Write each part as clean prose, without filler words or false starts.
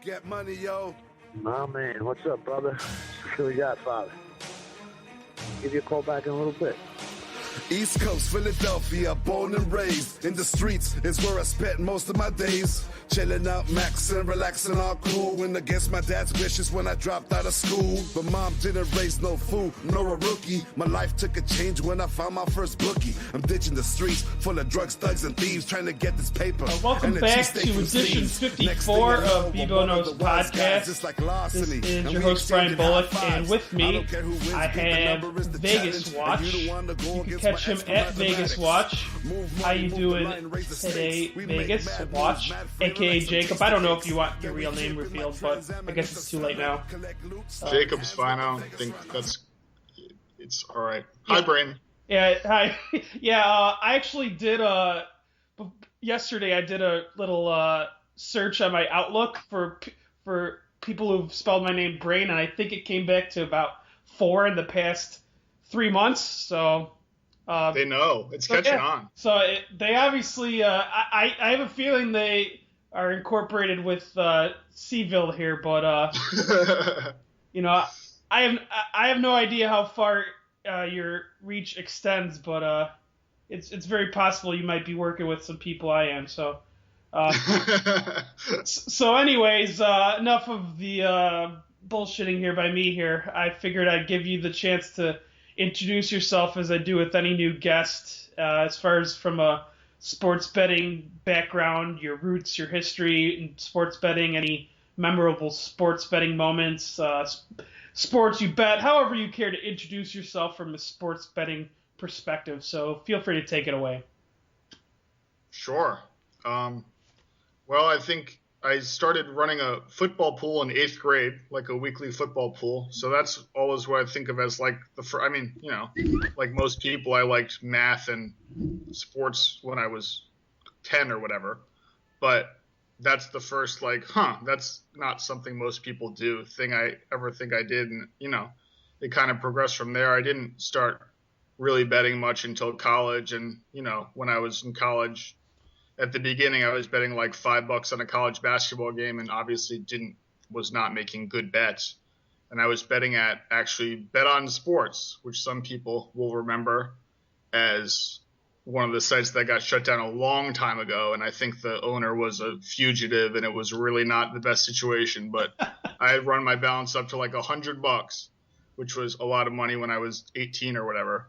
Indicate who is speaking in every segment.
Speaker 1: Get money, yo.
Speaker 2: My man, what's up, brother? What we got, Father? Give you a call back in a little bit.
Speaker 1: East Coast, Philadelphia, born and raised. In the streets is where I spent most of my days. Chilling out, maxing, relaxing, all cool. And against my dad's wishes when I dropped out of school. But mom didn't raise no fool, nor a rookie. My life took a change when I found my first bookie. I'm ditching the streets full of drugs, thugs, and thieves, trying to get this paper.
Speaker 3: Welcome back to edition 54 of Bebo Knows Podcast. This is your host, Brian Bullock, and with me, I have VegasWatch. You can catch him at VegasWatch. How you doing today, VegasWatch, aka Jacob? I don't know if you want your real name revealed, but I guess it's too late now.
Speaker 4: Jacob's fine. I don't think it's all right. Hi, Brain.
Speaker 3: Yeah, hi. Yeah, I actually did yesterday. I did a little search on my Outlook for people who've spelled my name Brain, and I think it came back to about 4 in the past 3 months. So
Speaker 4: they know it's catching on.
Speaker 3: So they obviously, I have a feeling they are incorporated with cVille here, but you know, I have no idea how far your reach extends, but it's very possible you might be working with some people I am. So so anyways, enough of the bullshitting here by me here. I figured I'd give you the chance to introduce yourself as I do with any new guest, as far as from a sports betting background, your roots, your history in sports betting, any memorable sports betting moments, sports you bet, however you care to introduce yourself from a sports betting perspective. So feel free to take it away.
Speaker 4: Sure. Well, I think I started running a football pool in 8th grade, like a weekly football pool. So that's always what I think of as like like most people, I liked math and sports when I was 10 or whatever. But that's the first that's not something most people do thing I ever think I did. And, it kind of progressed from there. I didn't start really betting much until college. And, when I was in college, at the beginning, I was betting like $5 on a college basketball game, and obviously was not making good bets. And I was betting at actually Bet on Sports, which some people will remember as one of the sites that got shut down a long time ago. And I think the owner was a fugitive, and it was really not the best situation. But I had run my balance up to like $100, which was a lot of money when I was 18 or whatever.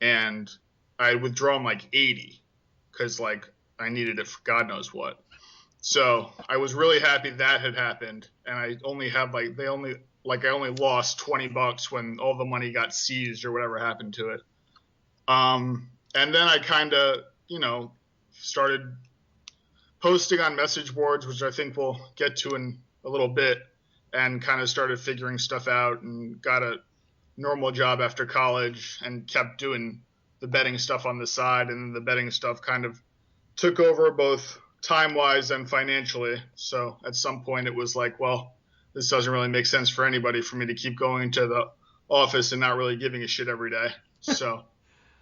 Speaker 4: And I had withdrawn like 80 because I needed it for God knows what. So I was really happy that had happened. And I only have I only lost $20 when all the money got seized or whatever happened to it. And then I kind of, started posting on message boards, which I think we'll get to in a little bit, and kind of started figuring stuff out and got a normal job after college and kept doing the betting stuff on the side. And then the betting stuff kind of took over both time-wise and financially. So at some point it was like, well, this doesn't really make sense for anybody for me to keep going to the office and not really giving a shit every day. So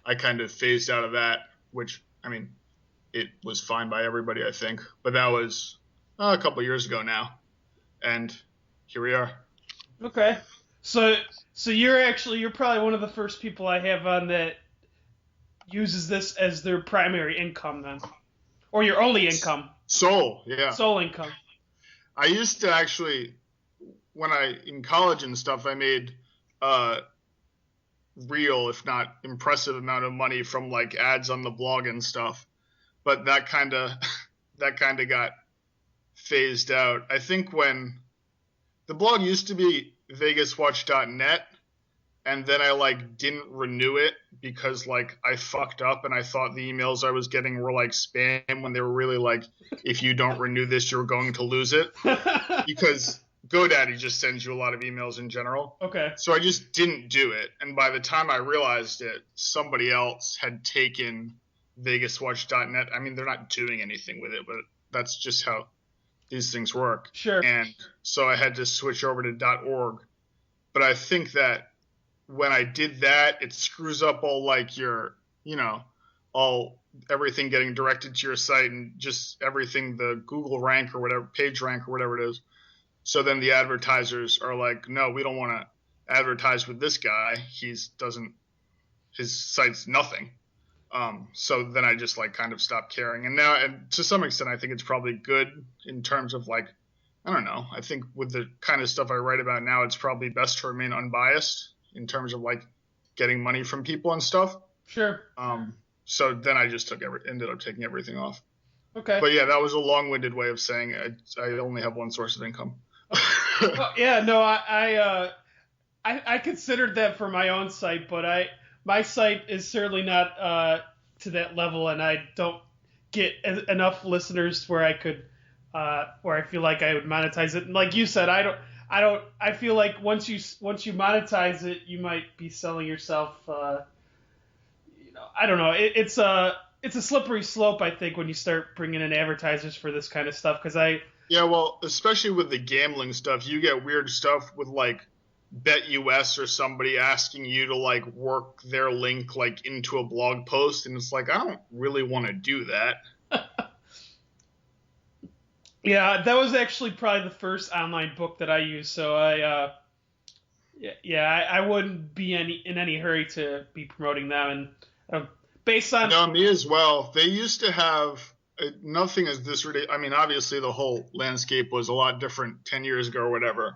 Speaker 4: I kind of phased out of that, which, it was fine by everybody, I think. But that was a couple years ago now. And here we are.
Speaker 3: Okay. So you're probably one of the first people I have on that uses this as their primary income then. Or your only income.
Speaker 4: Sole income. I used to actually, in college and stuff, I made real, if not impressive amount of money from ads on the blog and stuff. But that kind of got phased out. I think when the blog used to be VegasWatch.net, and then I didn't renew it because I fucked up and I thought the emails I was getting were spam when they were really if you don't renew this, you're going to lose it. Because GoDaddy just sends you a lot of emails in general.
Speaker 3: Okay.
Speaker 4: So I just didn't do it. And by the time I realized it, somebody else had taken VegasWatch.net. They're not doing anything with it, but that's just how these things work.
Speaker 3: Sure.
Speaker 4: And so I had to switch over to .org. But I think that when I did that, it screws up all your, everything getting directed to your site and just everything, the Google rank or whatever, page rank or whatever it is. So then the advertisers are like, no, we don't want to advertise with this guy. His site's nothing. So then I just like kind of stopped caring. And now, and to some extent, I think it's probably good in terms of like, I don't know. I think with the kind of stuff I write about now, it's probably best to remain unbiased in terms of like getting money from people and stuff.
Speaker 3: Sure.
Speaker 4: So then I just ended up taking everything off.
Speaker 3: Okay.
Speaker 4: But yeah, that was a long-winded way of saying I only have one source of income.
Speaker 3: Well, yeah, no, I considered that for my own site, but my site is certainly not to that level, and I don't get enough listeners where I could where I feel like I would monetize it. And like you said, I feel like once you monetize it, you might be selling yourself. I don't know. It's a slippery slope, I think, when you start bringing in advertisers for this kind of stuff.
Speaker 4: Yeah, well, especially with the gambling stuff, you get weird stuff with like BetUS or somebody asking you to like work their link like into a blog post, and it's like, I don't really want to do that.
Speaker 3: Yeah, that was actually probably the first online book that I used, so I wouldn't be in any hurry to be promoting them, and based on
Speaker 4: me as well. They used to have nothing as this ridiculous. I mean, obviously the whole landscape was a lot different 10 years ago or whatever.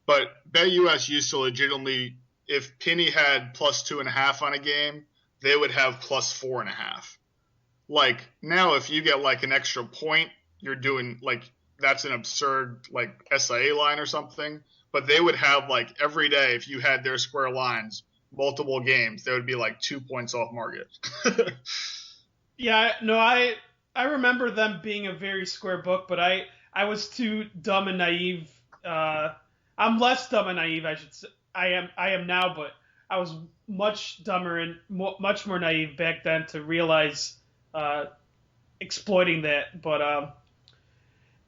Speaker 4: But BetUS used to legitimately, if Penny had +2.5 on a game, they would have +4.5. Like now, if you get like an extra point, you're doing like that's an absurd like SIA line or something. But they would have like every day, if you had their square lines, multiple games, they would be like 2 points off market.
Speaker 3: Yeah, no, I remember them being a very square book, but I was too dumb and naive. I'm less dumb and naive, I should say. I am now, but I was much dumber and much more naive back then to realize exploiting that. But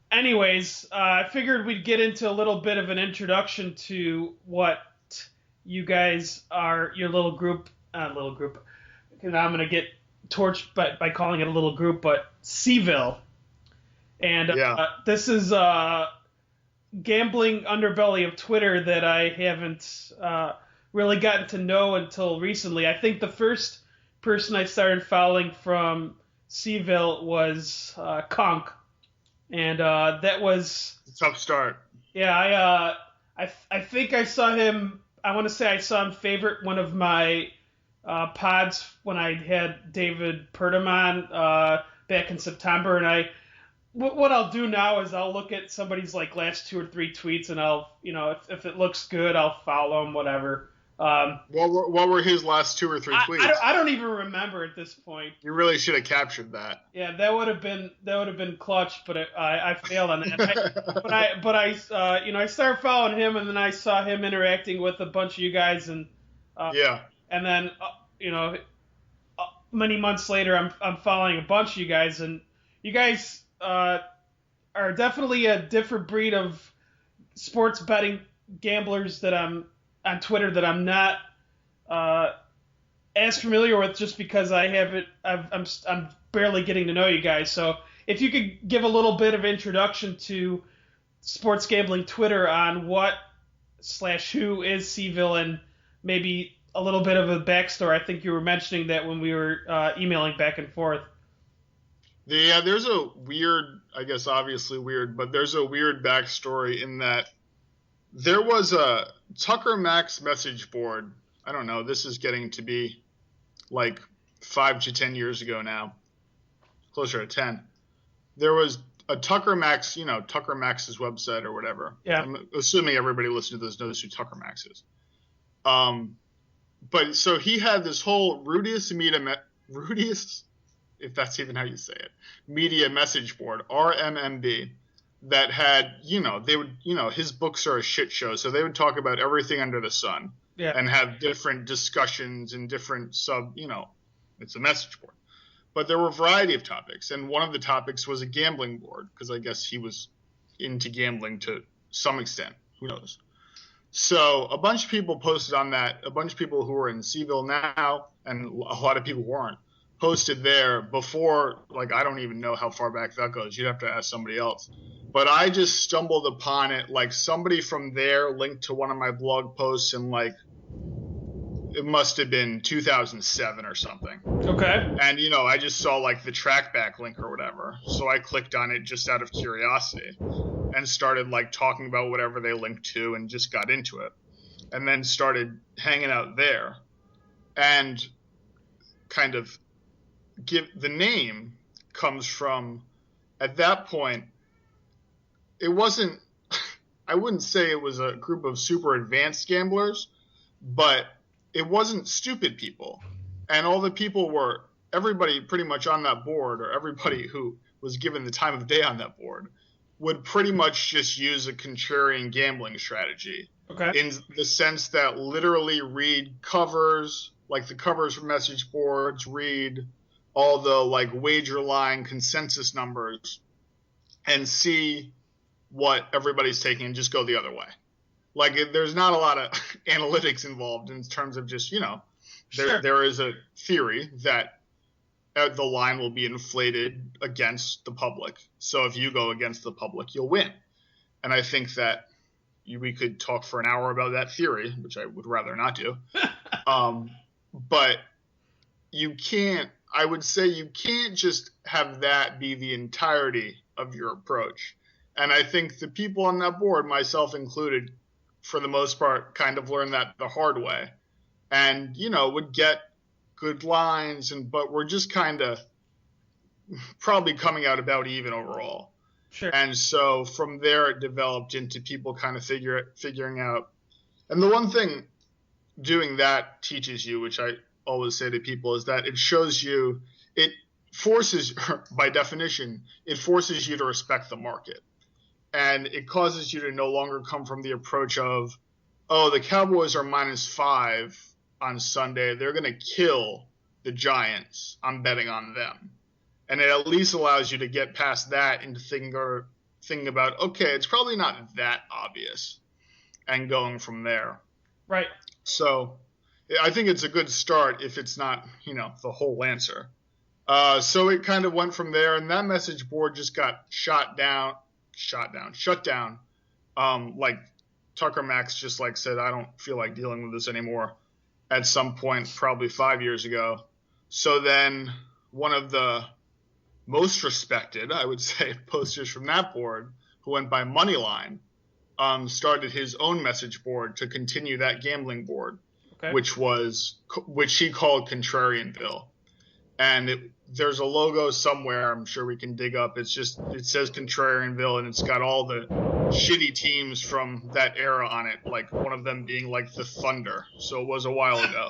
Speaker 3: anyways, I figured we'd get into a little bit of an introduction to what you guys are, your little group. And I'm going to get torched by calling it a little group, but cVille. And this is gambling underbelly of Twitter that I haven't really gotten to know until recently. I think the first person I started following from cVille was Conk, and that was
Speaker 4: a tough start.
Speaker 3: Yeah, I think I saw him. I want to say I saw him favorite one of my pods when I had David Pertamon back in September, and what I'll do now is I'll look at somebody's like last 2 or 3 tweets, and I'll, if it looks good, I'll follow him, whatever.
Speaker 4: What were his last 2 or 3 tweets?
Speaker 3: I don't even remember at this point.
Speaker 4: You really should have captured that.
Speaker 3: Yeah, that would have been clutch, but I failed on that. I started following him, and then I saw him interacting with a bunch of you guys, and and then many months later, I'm following a bunch of you guys, and you guys are definitely a different breed of sports betting gamblers that I'm on Twitter that I'm not as familiar with, just because I'm barely getting to know you guys. So if you could give a little bit of introduction to sports gambling Twitter on what/who is cVille, and maybe a little bit of a backstory. I think you were mentioning that when we were emailing back and forth.
Speaker 4: Yeah, there's a weird, I guess obviously weird, but there's a weird backstory in that there was a Tucker Max message board. I don't know, this is getting to be like 5 to 10 years ago now, closer to 10. There was a Tucker Max, Tucker Max's website or whatever.
Speaker 3: Yeah.
Speaker 4: I'm assuming everybody listening to this knows who Tucker Max is. But so he had this whole Rudius, if that's even how you say it, media message board, RMMB, that had, they would, his books are a shit show. So they would talk about everything under the sun and have different discussions and different it's a message board. But there were a variety of topics. And one of the topics was a gambling board, because I guess he was into gambling to some extent. Who knows? So a bunch of people posted on that. A bunch of people who are in cVille now, and a lot of people who aren't, posted there before, like, I don't even know how far back that goes. You'd have to ask somebody else. but I just stumbled upon it. Like somebody from there linked to one of my blog posts in like, it must have been 2007 or something.
Speaker 3: Okay.
Speaker 4: And, I just saw like the trackback link or whatever. So I clicked on it just out of curiosity and started like talking about whatever they linked to and just got into it. And then started hanging out there and kind of the name comes from, at that point, it wasn't, I wouldn't say it was a group of super advanced gamblers, but it wasn't stupid people. And all the people were, everybody pretty much on that board, or everybody who was given the time of day on that board, would pretty much just use a contrarian gambling strategy.
Speaker 3: Okay.
Speaker 4: In the sense that literally read covers, like the covers from message boards, read all the like wager line consensus numbers, and see what everybody's taking and just go the other way. Like there's not a lot of analytics involved in terms of just,
Speaker 3: Sure.
Speaker 4: there is a theory that the line will be inflated against the public. So if you go against the public, you'll win. And I think that we could talk for an hour about that theory, which I would rather not do. But I would say you can't just have that be the entirety of your approach. And I think the people on that board, myself included, for the most part, kind of learned that the hard way. And, would get good lines, but we're just kind of probably coming out about even overall.
Speaker 3: Sure.
Speaker 4: And so from there, it developed into people kind of figuring out. And the one thing doing that teaches you, which I always say to people, is that it shows you, it forces, by definition, it forces you to respect the market. And it causes you to no longer come from the approach of, oh, the Cowboys are -5 on Sunday. They're going to kill the Giants. I'm betting on them. And it at least allows you to get past that into thinking about, okay, it's probably not that obvious, and going from there.
Speaker 3: Right.
Speaker 4: So I think it's a good start if it's not, the whole answer. So it kind of went from there, and that message board just got shut down. Like Tucker Max just said, I don't feel like dealing with this anymore at some point, probably 5 years ago. So then one of the most respected, I would say, posters from that board, who went by Moneyline, started his own message board to continue that gambling board,
Speaker 3: okay.
Speaker 4: which he called Contrarianville. And there's a logo somewhere I'm sure we can dig up. It says Contrarianville, and it's got all the shitty teams from that era on it, like one of them being like the Thunder. So it was a while ago.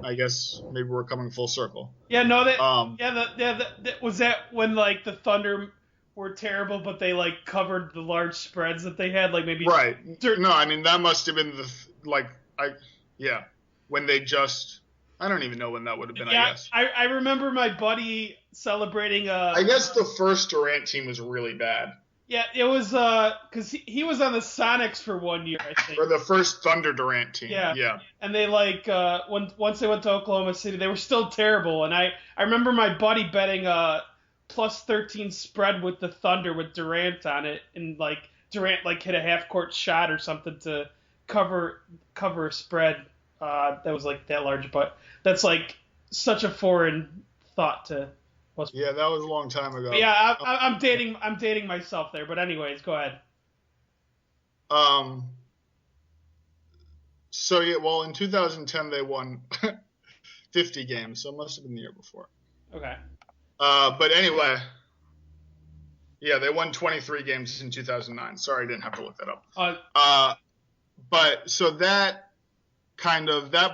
Speaker 4: I guess maybe we're coming full circle.
Speaker 3: Yeah, no, was that when like the Thunder were terrible, but they like covered the large spreads that they had, like maybe
Speaker 4: right. No, I mean that must have been when they just. I don't even know when that would have been,
Speaker 3: yeah,
Speaker 4: I guess.
Speaker 3: I remember my buddy celebrating
Speaker 4: I guess the first Durant team was really bad.
Speaker 3: Yeah, it was because he was on the Sonics for 1 year, I think.
Speaker 4: Or the first Thunder Durant team.
Speaker 3: Yeah. And they once they went to Oklahoma City, they were still terrible. And I remember my buddy betting a +13 spread with the Thunder with Durant on it, and Durant hit a half-court shot or something to cover a spread that was that large, but that's such a foreign thought to most people.
Speaker 4: Yeah, that was a long time ago.
Speaker 3: But yeah, I'm dating myself there, but anyways, go ahead.
Speaker 4: So yeah, well, in 2010 they won 50 games, so it must have been the year before.
Speaker 3: Okay.
Speaker 4: But anyway, yeah, they won 23 games in 2009. Sorry, I didn't have to look that up. But so that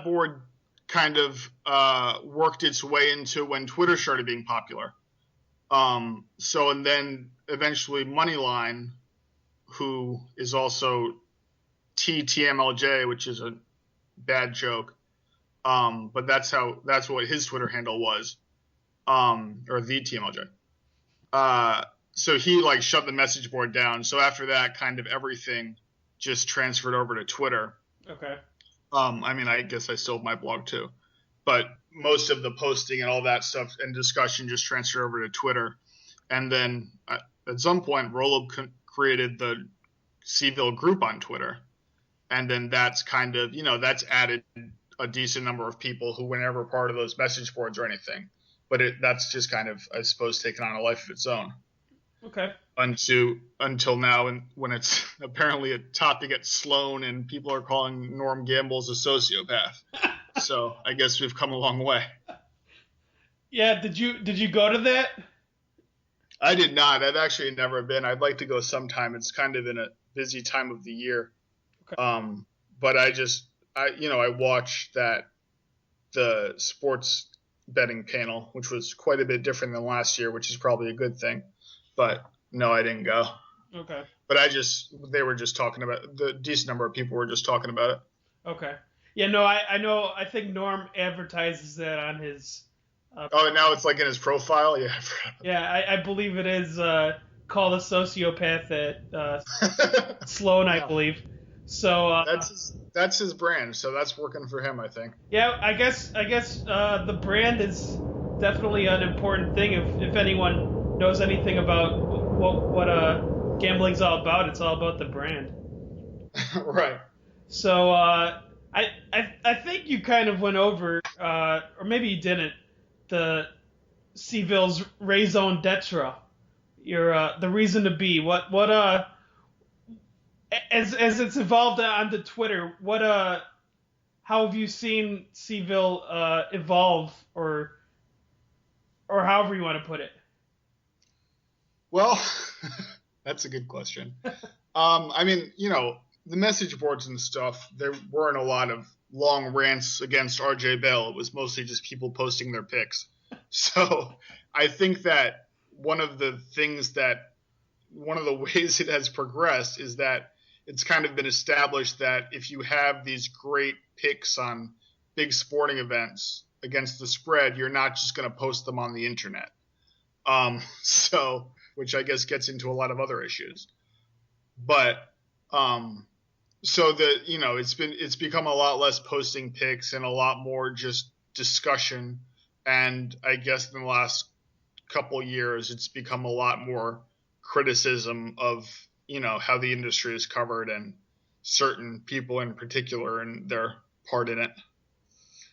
Speaker 4: board kind of worked its way into when Twitter started being popular. And then eventually Moneyline, who is also TMLJ, which is a bad joke. But that's what his Twitter handle was. Or the TMLJ. So he shut the message board down. So after that, kind of everything just transferred over to Twitter.
Speaker 3: Okay.
Speaker 4: I mean, I guess I still have my blog too, but most of the posting and all that stuff and discussion just transferred over to Twitter. And then at some point Rolo created the cVille group on Twitter, and then that's kind of, that's added a decent number of people who were never part of those message boards or anything. But that's just kind of, I suppose, taken on a life of its own.
Speaker 3: Okay.
Speaker 4: Until now, and when it's apparently a topic at Sloan and people are calling Norm Gambles a sociopath. So I guess we've come a long way.
Speaker 3: Yeah, did you go to that?
Speaker 4: I did not. I've actually never been. I'd like to go sometime. It's kind of in a busy time of the year. Okay. But I watched the sports betting panel, which was quite a bit different than last year, which is probably a good thing. But no, I didn't go.
Speaker 3: Okay.
Speaker 4: But they were just talking about, the decent number of people were just talking about it.
Speaker 3: Okay. Yeah, no, I know. I think Norm advertises that on his.
Speaker 4: And now it's like in his profile. Yeah.
Speaker 3: Yeah, I believe it is called a sociopath at Sloan, I believe. So
Speaker 4: that's his brand. So that's working for him, I think.
Speaker 3: Yeah, I guess the brand is definitely an important thing. If anyone knows anything about what gambling's all about, it's all about the brand.
Speaker 4: Right.
Speaker 3: So I think you kind of went over, or maybe you didn't, the cVille's raison d'etre, the reason to be. What as it's evolved onto Twitter, how have you seen cVille evolve, or however you want to put it?
Speaker 4: Well, that's a good question. I mean, the message boards and stuff, there weren't a lot of long rants against RJ Bell. It was mostly just people posting their picks. So I think that one of the ways it has progressed is that it's kind of been established that if you have these great picks on big sporting events against the spread, you're not just going to post them on the internet. Which I guess gets into a lot of other issues. But it's become a lot less posting picks and a lot more just discussion. And I guess in the last couple of years, it's become a lot more criticism of, how the industry is covered and certain people in particular and their part in it.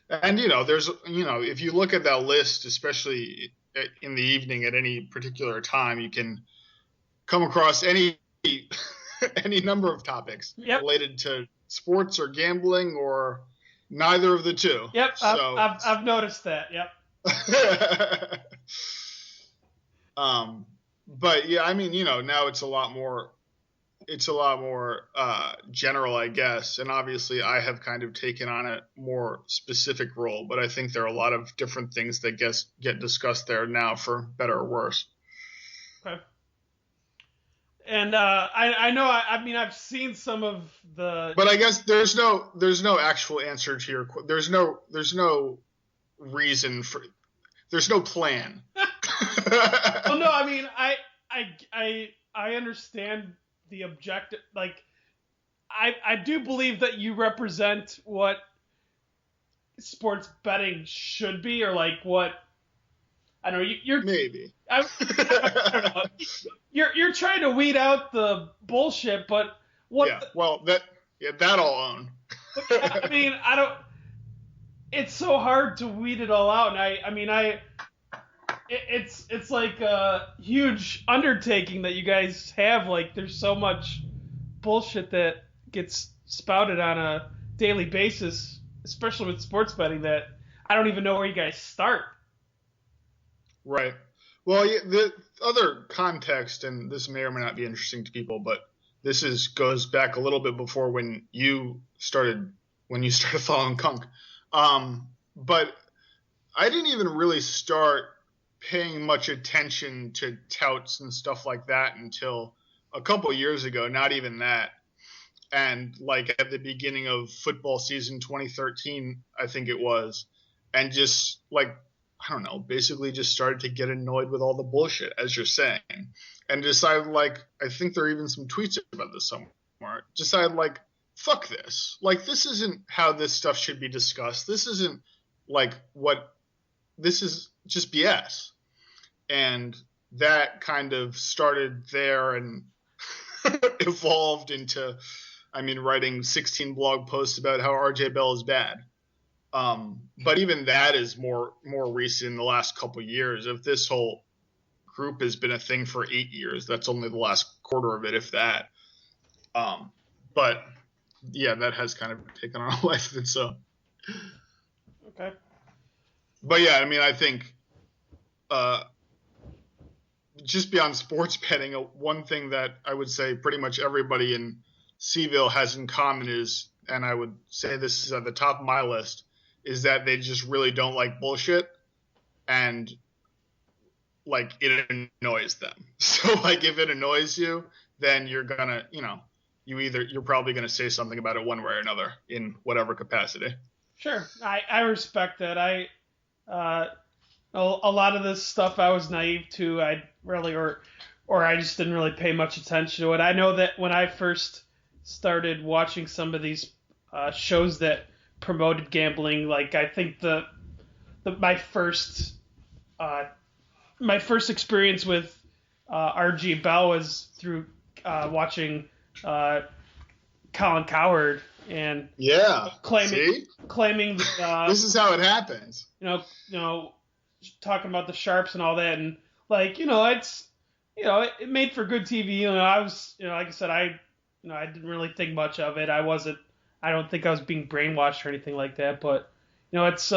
Speaker 4: And, there's, if you look at that list, especially in the evening at any particular time, you can come across any number of topics related to sports or gambling or neither of the two.
Speaker 3: Yep, so, I've noticed that. Yep.
Speaker 4: But yeah, I mean, now it's a lot more general, I guess. And obviously I have kind of taken on a more specific role, but I think there are a lot of different things that get discussed there now, for better or worse.
Speaker 3: Okay. And I know, I mean, I've seen some of the.
Speaker 4: But I guess there's no actual answer to your. There's no reason for. There's no plan.
Speaker 3: Well, no, I mean, I understand the objective. Like, I do believe that you represent what sports betting should be, or like what. I don't know. You're
Speaker 4: maybe.
Speaker 3: I don't know. You're trying to weed out the bullshit, but what?
Speaker 4: Yeah. Well, that I'll own.
Speaker 3: I mean, I don't. It's so hard to weed it all out, and it's like a huge undertaking that you guys have. Like, there's so much bullshit that gets spouted on a daily basis, especially with sports betting, that I don't even know where you guys start.
Speaker 4: Right. Well, the other context, and this may or may not be interesting to people, but this goes back a little bit before when you started following Kunk. But I didn't even really start paying much attention to touts and stuff like that until a couple years ago, not even that. And like at the beginning of football season 2013, I think it was, and just like, I don't know, basically just started to get annoyed with all the bullshit, as you're saying, and decided, like, I think there are even some tweets about this somewhere, decided, like, fuck this. Like, this isn't how this stuff should be discussed. This isn't, like, this is just BS. And that kind of started there and evolved into, writing 16 blog posts about how RJ Bell is bad. But even that is more recent in the last couple of years. If this whole group has been a thing for 8 years, that's only the last quarter of it, if that. But yeah, that has kind of taken on a life of its own.
Speaker 3: Okay.
Speaker 4: But yeah, I think just beyond sports betting, one thing that I would say pretty much everybody in cVille has in common is, and I would say this is at the top of my list, is that they just really don't like bullshit, and like it annoys them. So like if it annoys you, then you're gonna, you're probably gonna say something about it one way or another in whatever capacity.
Speaker 3: Sure, I respect that. A lot of this stuff I was naive to. I really or I just didn't really pay much attention to it. I know that when I first started watching some of these shows that promoted gambling, like I think my first experience with RG Bell was through watching Colin Cowherd and claiming
Speaker 4: this is how it happens.
Speaker 3: Talking about the sharps and all that, and it made for good TV. I was like I said, I didn't really think much of it. I don't think I was being brainwashed or anything like that, but it's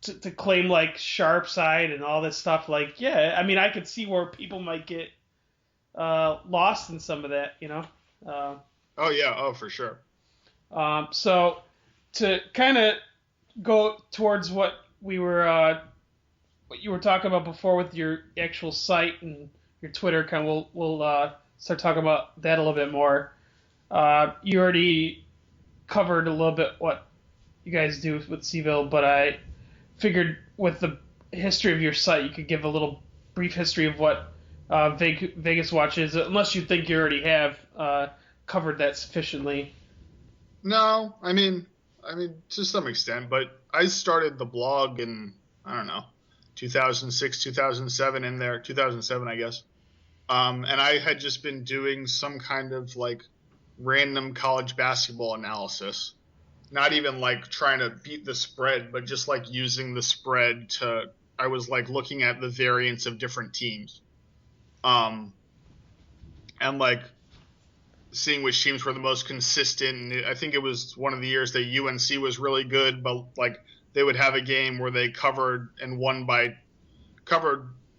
Speaker 3: to claim like sharp side and all this stuff, like, yeah, I could see where people might get lost in some of that,
Speaker 4: Oh yeah, oh for sure.
Speaker 3: So to kind of go towards what you were talking about before with your actual site and your Twitter, kind of we'll start talking about that a little bit more. You already covered a little bit what you guys do with cVille, but I figured with the history of your site, you could give a little brief history of what VegasWatch is, unless you think you already have covered that sufficiently.
Speaker 4: No, to some extent, but I started the blog in, 2006, 2007 in there, 2007, I guess. And I had just been doing some kind of like random college basketball analysis, not even like trying to beat the spread, but just like using the spread I was like looking at the variance of different teams. And like seeing which teams were the most consistent. I think it was one of the years that UNC was really good, but like they would have a game where they covered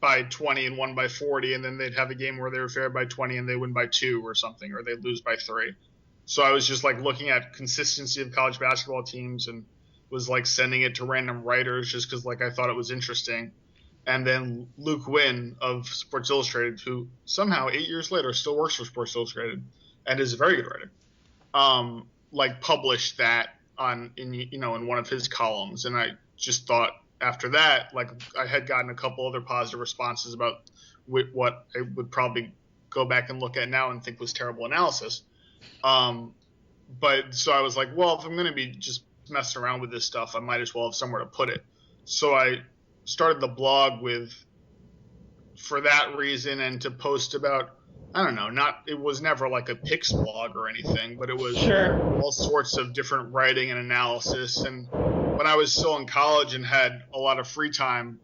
Speaker 4: by 20 and won by 40, and then they'd have a game where they were favored by 20 and they win by 2 or something, or they'd lose by 3. So I was just like looking at consistency of college basketball teams and was like sending it to random writers just because like I thought it was interesting. And then Luke Wynn of Sports Illustrated, who somehow 8 years later still works for Sports Illustrated and is a very good writer, like published that in one of his columns. And I just thought after that, like I had gotten a couple other positive responses about what I would probably go back and look at now and think was terrible analysis. But so I was like, well, if I'm going to be just messing around with this stuff, I might as well have somewhere to put it. So I started the blog for that reason, and to post about, it was never like a picks blog or anything, but it was all sorts of different writing and analysis. And when I was still in college and had a lot of free time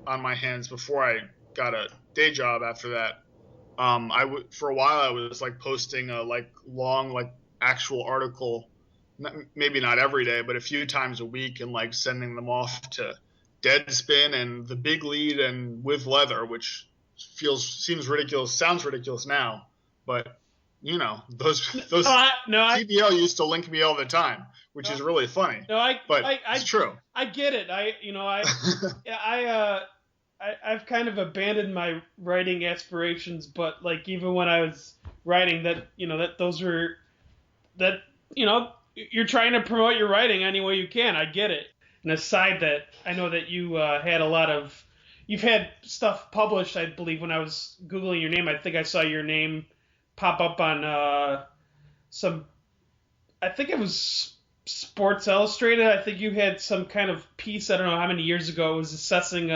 Speaker 4: on my hands before I got a day job after that, for a while I was like posting a like long like actual article, maybe not every day, but a few times a week, and like sending them off to Deadspin and The Big Lead and With Leather, which seems ridiculous, sounds ridiculous now, but those cVille used to link me all the time, which is really funny. It's true.
Speaker 3: I get it. I've kind of abandoned my writing aspirations, but like even when I was writing you're trying to promote your writing any way you can. I get it. And aside that, I know that you you've had stuff published, I believe, when I was Googling your name. I think I saw your name pop up on I think it was Sports Illustrated. I think you had some kind of piece, I don't know how many years ago, it was assessing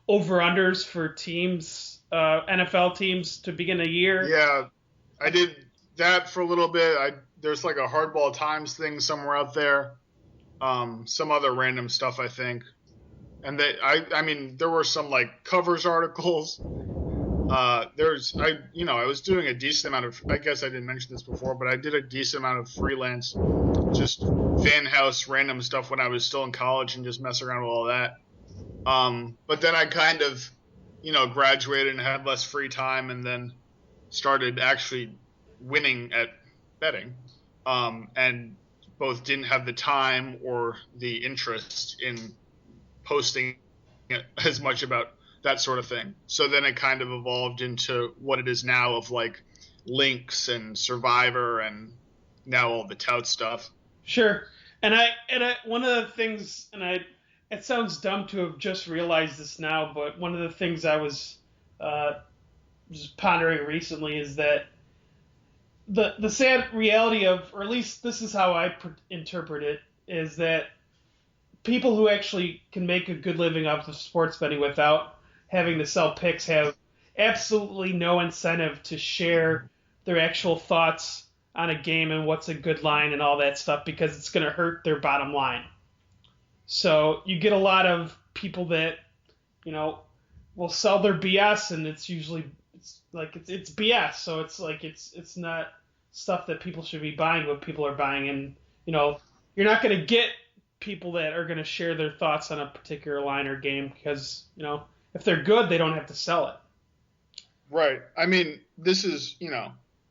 Speaker 3: over-unders for teams, NFL teams to begin a year.
Speaker 4: Yeah, I did that for a little bit. There's like a Hardball Times thing somewhere out there. Some other random stuff, I think. And I mean, there were some like covers articles. I was doing a decent amount of, I guess I didn't mention this before, but I did a decent amount of freelance, just fan house random stuff when I was still in college and just mess around with all that. But then I kind of, graduated and had less free time and then started actually winning at betting. And both didn't have the time or the interest in posting as much about that sort of thing. So then it kind of evolved into what it is now of like Lynx and Survivor and now all the tout stuff.
Speaker 3: Sure. And I one of the things, it sounds dumb to have just realized this now, but one of the things I was just pondering recently is that the sad reality of, or at least this is how I interpret it, is that people who actually can make a good living off of sports betting without having to sell picks have absolutely no incentive to share their actual thoughts on a game and what's a good line and all that stuff, because it's going to hurt their bottom line. So you get a lot of people that, will sell their BS, and it's usually it's BS. So it's like it's not stuff that people should be buying, but people are buying, and you're not going to get people that are going to share their thoughts on a particular line or game because if they're good, they don't have to sell it.
Speaker 4: Right. I mean, this is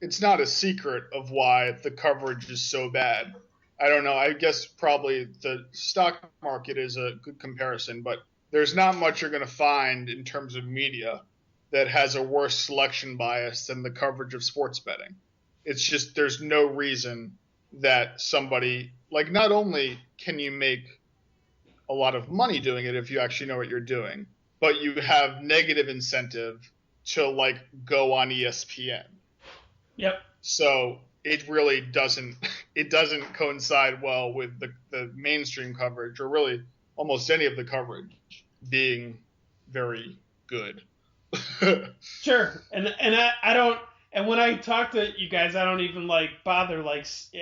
Speaker 4: it's not a secret of why the coverage is so bad. I don't know. I guess probably the stock market is a good comparison, but there's not much you're going to find in terms of media that has a worse selection bias than the coverage of sports betting. It's just there's no reason that somebody, like, not only can you make a lot of money doing it if you actually know what you're doing, but you have negative incentive to like go on ESPN.
Speaker 3: Yep.
Speaker 4: So it really doesn't coincide well with the mainstream coverage, or really almost any of the coverage being very good.
Speaker 3: Sure. And I don't, and when I talk to you guys, I don't even bother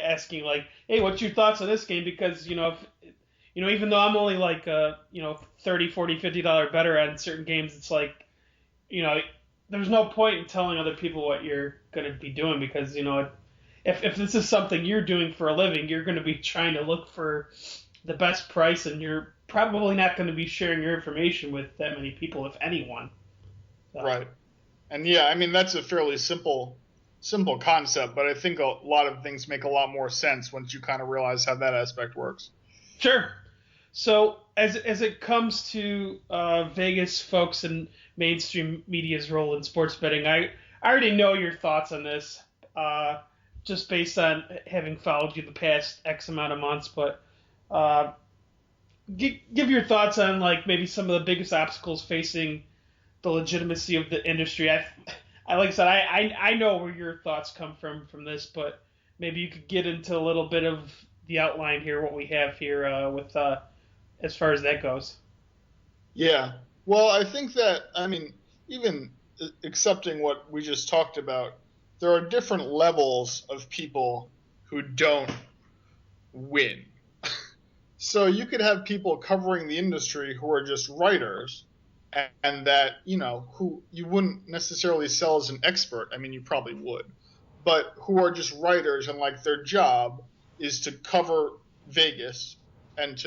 Speaker 3: asking hey, what's your thoughts on this game? Because, even though I'm only $30, $40, $50 better at certain games, it's there's no point in telling other people what you're going to be doing, because, if this is something you're doing for a living, you're going to be trying to look for the best price, and you're probably not going to be sharing your information with that many people, if anyone. So.
Speaker 4: Right. And yeah, I mean, that's a fairly simple concept, but I think a lot of things make a lot more sense once you kind of realize how that aspect works.
Speaker 3: Sure. So as it comes to Vegas folks and mainstream media's role in sports betting, I already know your thoughts on this, just based on having followed you the past X amount of months. But give your thoughts on maybe some of the biggest obstacles facing the legitimacy of the industry. Like I said, I know where your thoughts come from this, but maybe you could get into a little bit of the outline here, what we have here with as far as that goes.
Speaker 4: Yeah. Well, I think that, I mean, even accepting what we just talked about, there are different levels of people who don't win. So you could have people covering the industry who are just writers, and that, who you wouldn't necessarily sell as an expert. I mean, you probably would, but who are just writers, and their job is to cover Vegas and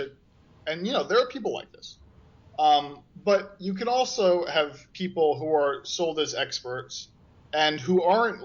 Speaker 4: there are people like this. But you could also have people who are sold as experts and who aren't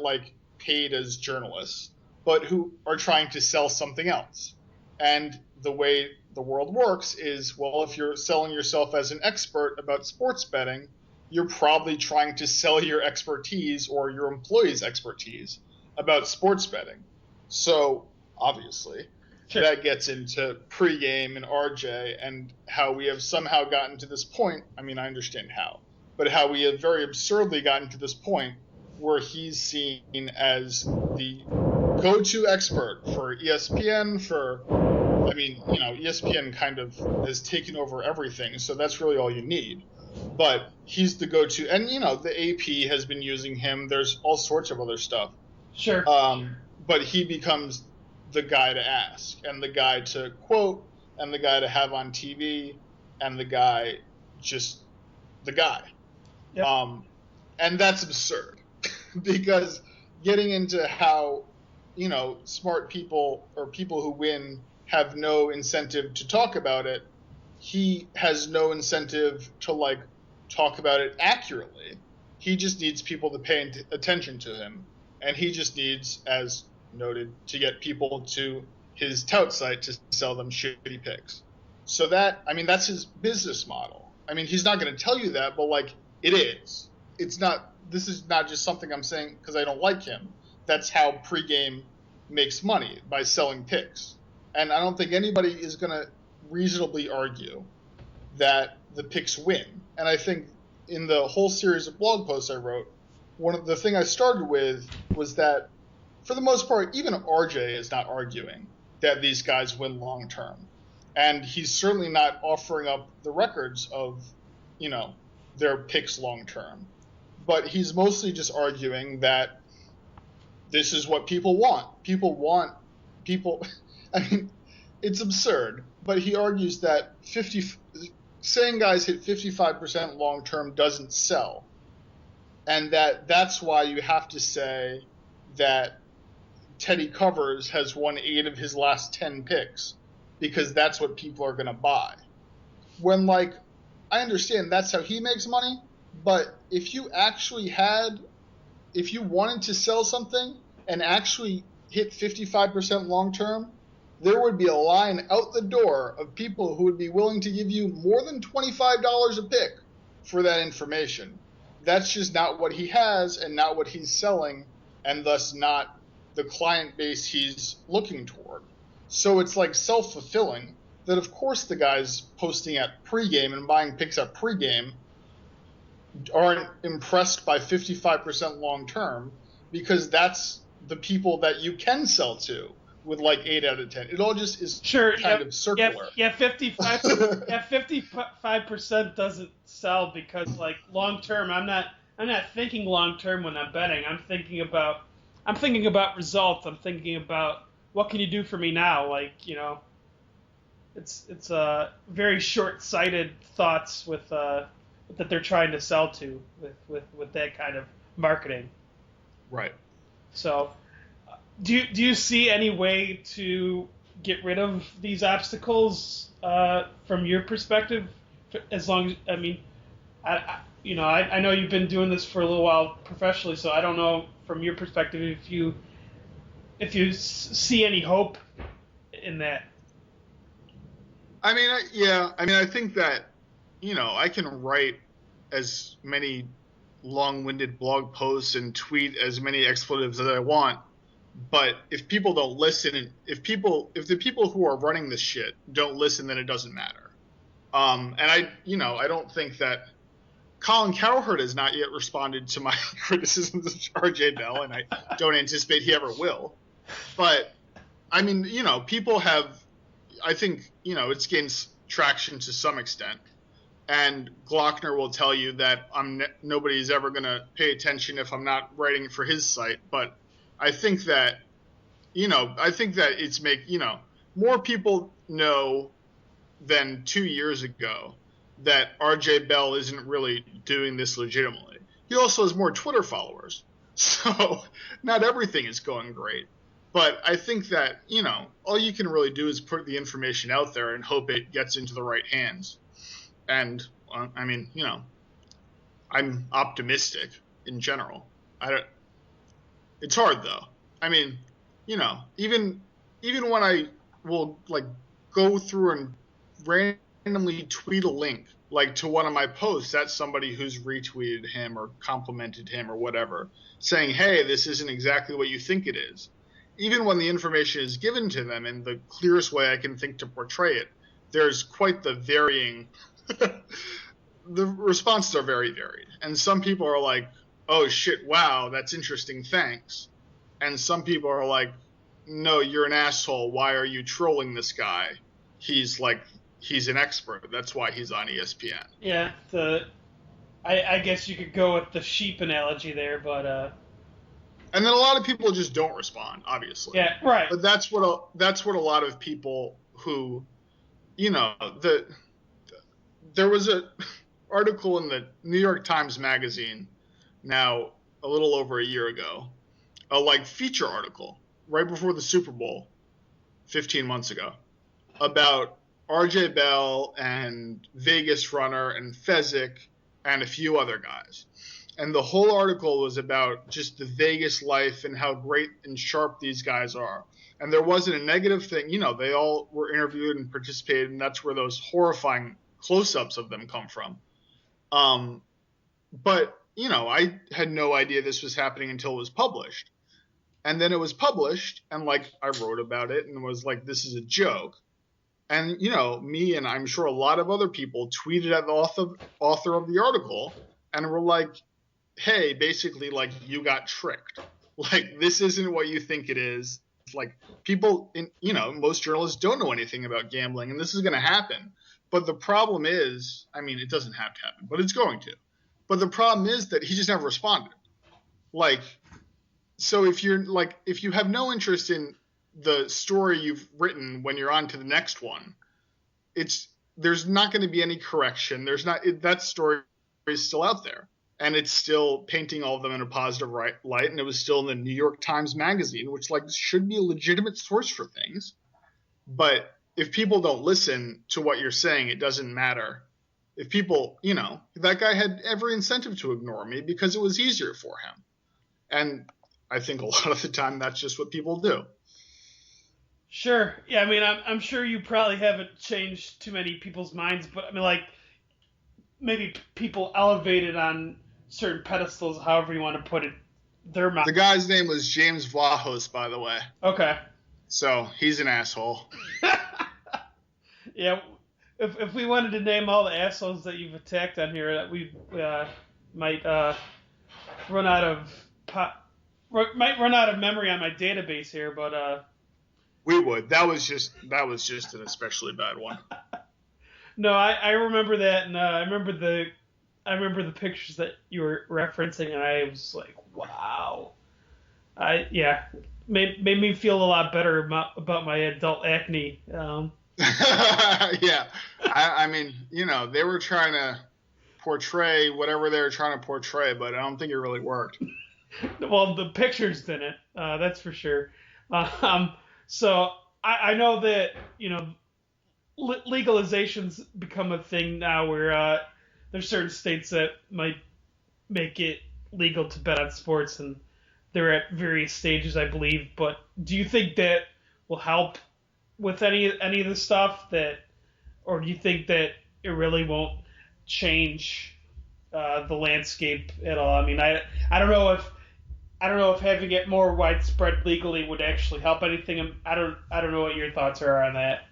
Speaker 4: paid as journalists, but who are trying to sell something else. And the way the world works is, well, if you're selling yourself as an expert about sports betting, you're probably trying to sell your expertise or your employees' expertise about sports betting. So obviously, sure, that gets into pregame and RJ and how we have somehow gotten to this point. I mean, I understand how, but how we have very absurdly gotten to this point where he's seen as the go-to expert for ESPN, for I mean, ESPN kind of has taken over everything, so that's really all you need. But he's the go-to, and the AP has been using him. There's all sorts of other stuff.
Speaker 3: Sure.
Speaker 4: But he becomes the guy to ask, and the guy to quote, and the guy to have on TV, and the guy, just the guy.
Speaker 3: Yep.
Speaker 4: And that's absurd because getting into how, smart people or people who win have no incentive to talk about it, he has no incentive to talk about it accurately. He just needs people to pay attention to him, and he just needs, as noted, to get people to his tout site to sell them shitty picks. So that's his business model. I mean, he's not going to tell you that, but it is. This is not just something I'm saying because I don't like him. That's how pregame makes money, by selling picks. And I don't think anybody is going to reasonably argue that the picks win. And I think in the whole series of blog posts I wrote, the thing I started with was that for the most part, even RJ is not arguing that these guys win long term. And he's certainly not offering up the records of, their picks long term. But he's mostly just arguing that this is what people want. I mean, it's absurd, but he argues that saying guys hit 55% long term doesn't sell. And that's why you have to say that Teddy Covers has won 8 of his last 10 picks, because that's what people are going to buy. When, I understand that's how he makes money, but if you wanted to sell something and actually hit 55% long term, there would be a line out the door of people who would be willing to give you more than $25 a pick for that information. That's just not what he has and not what he's selling, and thus not the client base he's looking toward. So it's self-fulfilling that, of course, the guys posting at pregame and buying picks at pregame aren't impressed by 55% long term, because that's the people that you can sell to with 8 out of 10. It all just is kind of circular.
Speaker 3: Yeah, 55% doesn't sell because long term, I'm not thinking long term when I'm betting. I'm thinking about results. I'm thinking about what can you do for me now? It's very short-sighted thoughts with that they're trying to sell to with that kind of marketing.
Speaker 4: Right.
Speaker 3: So, do you see any way to get rid of these obstacles from your perspective? As long as I know you've been doing this for a little while professionally, so I don't know from your perspective if you see any hope in that.
Speaker 4: I think that, I can write as many long-winded blog posts and tweet as many expletives as I want, but if people don't listen, if the people who are running this shit don't listen, then it doesn't matter. And I don't think that Colin Cowherd has not yet responded to my criticisms of RJ Bell, and I don't anticipate he ever will. But people have, I think, it's gained traction to some extent. And Glockner will tell you that nobody's ever going to pay attention if I'm not writing for his site. But I think that, it's more people know than 2 years ago that RJ Bell isn't really doing this legitimately. He also has more Twitter followers. So not everything is going great. But I think that, all you can really do is put the information out there and hope it gets into the right hands. And, I'm optimistic in general. It's hard, though. Even when I will, go through and randomly tweet a link, to one of my posts, that's somebody who's retweeted him or complimented him or whatever, saying, hey, this isn't exactly what you think it is. Even when the information is given to them in the clearest way I can think to portray it, there's quite the varying the responses are very varied. And some people are like, oh shit, wow, that's interesting, thanks. And some people are like, no, you're an asshole. Why are you trolling this guy? He's an expert. That's why he's on ESPN.
Speaker 3: Yeah, I guess you could go with the sheep analogy there, but
Speaker 4: and then a lot of people just don't respond, obviously.
Speaker 3: Yeah, right.
Speaker 4: But that's what a lot of people who, there was a article in the New York Times Magazine now a little over a year ago, a feature article right before the Super Bowl 15 months ago about RJ Bell and Vegas Runner and Fezzik and a few other guys. And the whole article was about just the Vegas life and how great and sharp these guys are. And there wasn't a negative thing. They all were interviewed and participated, and that's where those horrifying close-ups of them come from. But, I had no idea this was happening until it was published. And then it was published, and, I wrote about it and was like, this is a joke. And, me and I'm sure a lot of other people tweeted at the author of the article and were like, hey, basically, you got tricked. This isn't what you think it is. People, most journalists don't know anything about gambling, and this is going to happen. But the problem is, it doesn't have to happen, but it's going to. But the problem is that he just never responded. So if you have no interest in the story you've written when you're on to the next one, there's not going to be any correction. That story is still out there. And it's still painting all of them in a positive light. And it was still in the New York Times Magazine, which should be a legitimate source for things. But if people don't listen to what you're saying, it doesn't matter. If people, that guy had every incentive to ignore me because it was easier for him. And I think a lot of the time that's just what people do.
Speaker 3: Sure. Yeah, I'm sure you probably haven't changed too many people's minds, but maybe people elevated on certain pedestals, however you want to put it, their mind.
Speaker 4: The guy's name was James Vlahos, by the way.
Speaker 3: Okay.
Speaker 4: So he's an asshole.
Speaker 3: Yeah. If we wanted to name all the assholes that you've attacked on here, we might run out of memory on my database here, but
Speaker 4: we would. That was just an especially bad one.
Speaker 3: No, I remember that, and I remember the pictures that you were referencing, and I was like, wow. Made me feel a lot better about my adult acne.
Speaker 4: Yeah, they were trying to portray whatever they were trying to portray, but I don't think it really worked.
Speaker 3: Well, the pictures didn't. That's for sure. So I know that legalization's become a thing now where there's certain states that might make it legal to bet on sports, and they're at various stages, I believe. But do you think that will help with any of the stuff or do you think that it really won't change the landscape at all? I don't know if having it more widespread legally would actually help anything. I don't know what your thoughts are on that.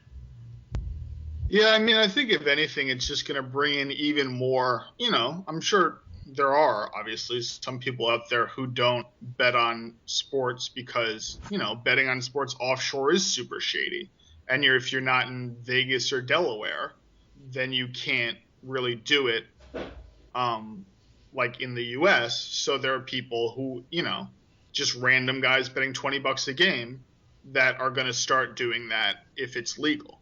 Speaker 4: Yeah, I think if anything, it's just going to bring in even more. I'm sure there are obviously some people out there who don't bet on sports because, betting on sports offshore is super shady. And if you're not in Vegas or Delaware, then you can't really do it like in the U.S. So there are people who, just random guys betting $20 a game that are going to start doing that if it's legal.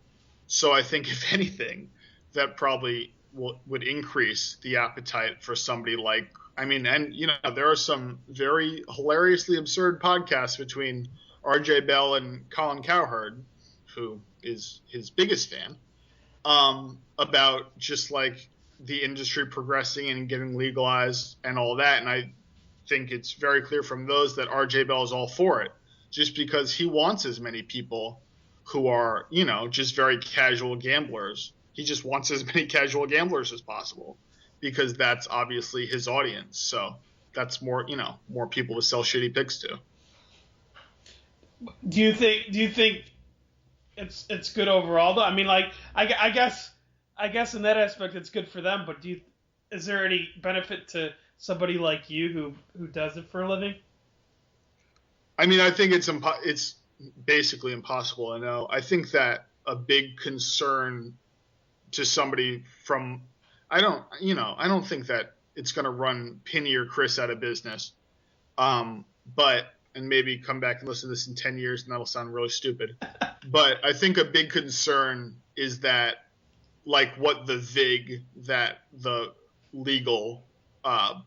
Speaker 4: So I think if anything, that probably would increase the appetite for somebody like, there are some very hilariously absurd podcasts between RJ Bell and Colin Cowherd, who is his biggest fan, about just the industry progressing and getting legalized and all that. And I think it's very clear from those that RJ Bell is all for it, just because he wants as many people who are, just very casual gamblers. He just wants as many casual gamblers as possible because that's obviously his audience. So that's more people to sell shitty picks to.
Speaker 3: Do you think it's good overall though? I guess in that aspect it's good for them, but is there any benefit to somebody like you who does it for a living?
Speaker 4: I think basically impossible to know. I think that a big concern to somebody from I don't think that it's going to run Penny or Chris out of business. But and maybe come back and listen to this in 10 years and that'll sound really stupid. But I think a big concern is that like what the VIG that the legal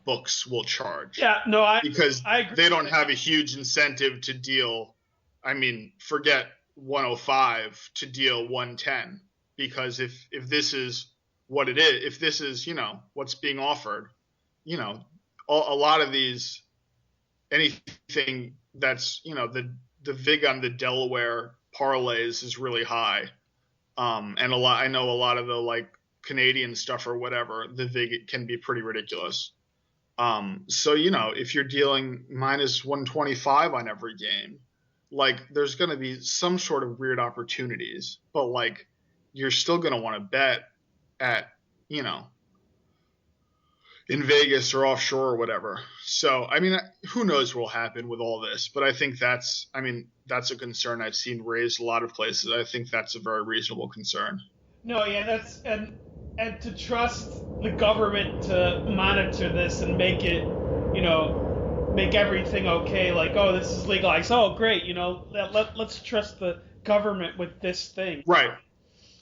Speaker 4: books will charge.
Speaker 3: Yeah, no,
Speaker 4: because
Speaker 3: I agree.
Speaker 4: They don't have a huge incentive to deal. I mean, forget 105 to deal 110, because if this is what it is, if this is, what's being offered, a lot of these, anything that's, the VIG on the Delaware parlays is really high. And I know a lot of the like Canadian stuff or whatever, the VIG can be pretty ridiculous. So, if you're dealing minus 125 on every game, like there's going to be some sort of weird opportunities, but like you're still going to want to bet at, in Vegas or offshore or whatever. So, I mean, who knows what will happen with all this, but I think that's a concern I've seen raised a lot of places. I think that's a very reasonable concern.
Speaker 3: No, yeah, and to trust the government to monitor this and make it, make everything okay. Like, oh, this is legalized. Oh, great. Let's trust the government with this thing.
Speaker 4: Right.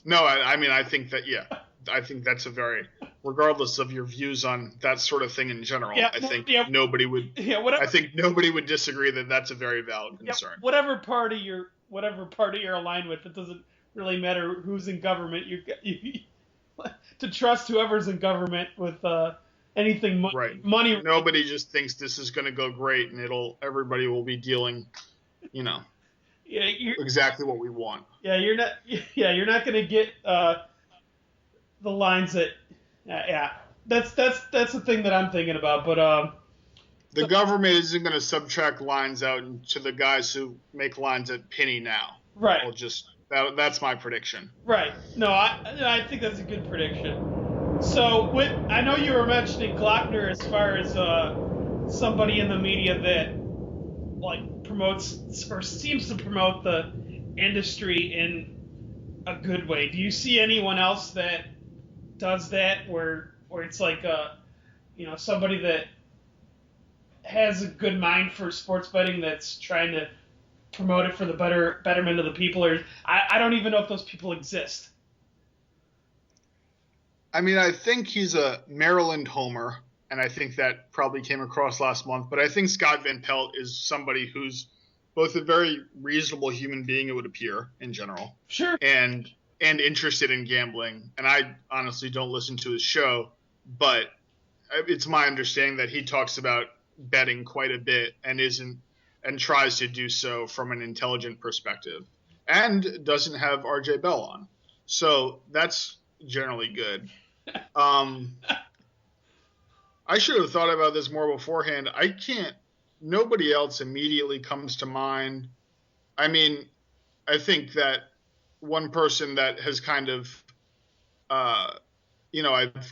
Speaker 4: No, I think that, yeah. I think that's a very, regardless of your views on that sort of thing in general, I think nobody would. Yeah, I think nobody would disagree that that's a very valid concern.
Speaker 3: Yeah, whatever party you're aligned with, it doesn't really matter who's in government. You to trust whoever's in government with anything
Speaker 4: right.
Speaker 3: Money.
Speaker 4: Nobody just thinks this is going to go great and everybody will be dealing, exactly what we want.
Speaker 3: Yeah, you're not going to get the lines that that's the thing that I'm thinking about, but
Speaker 4: the government isn't going to subtract lines out to the guys who make lines at penny now.
Speaker 3: Right.
Speaker 4: That's my prediction.
Speaker 3: Right. No, I think that's a good prediction. So I know you were mentioning Glockner as far as somebody in the media that like promotes or seems to promote the industry in a good way. Do you see anyone else that does that where it's like somebody that has a good mind for sports betting that's trying to promote it for the betterment of the people? Or I don't even know if those people exist.
Speaker 4: I mean, I think he's a Maryland homer, and I think that probably came across last month, but I think Scott Van Pelt is somebody who's both a very reasonable human being, it would appear, in general.
Speaker 3: Sure.
Speaker 4: And interested in gambling. And I honestly don't listen to his show, but it's my understanding that he talks about betting quite a bit and tries to do so from an intelligent perspective, and doesn't have RJ Bell on. So that's generally good. I should have thought about this more beforehand. Nobody else immediately comes to mind. I mean, I think that one person that has kind of, I've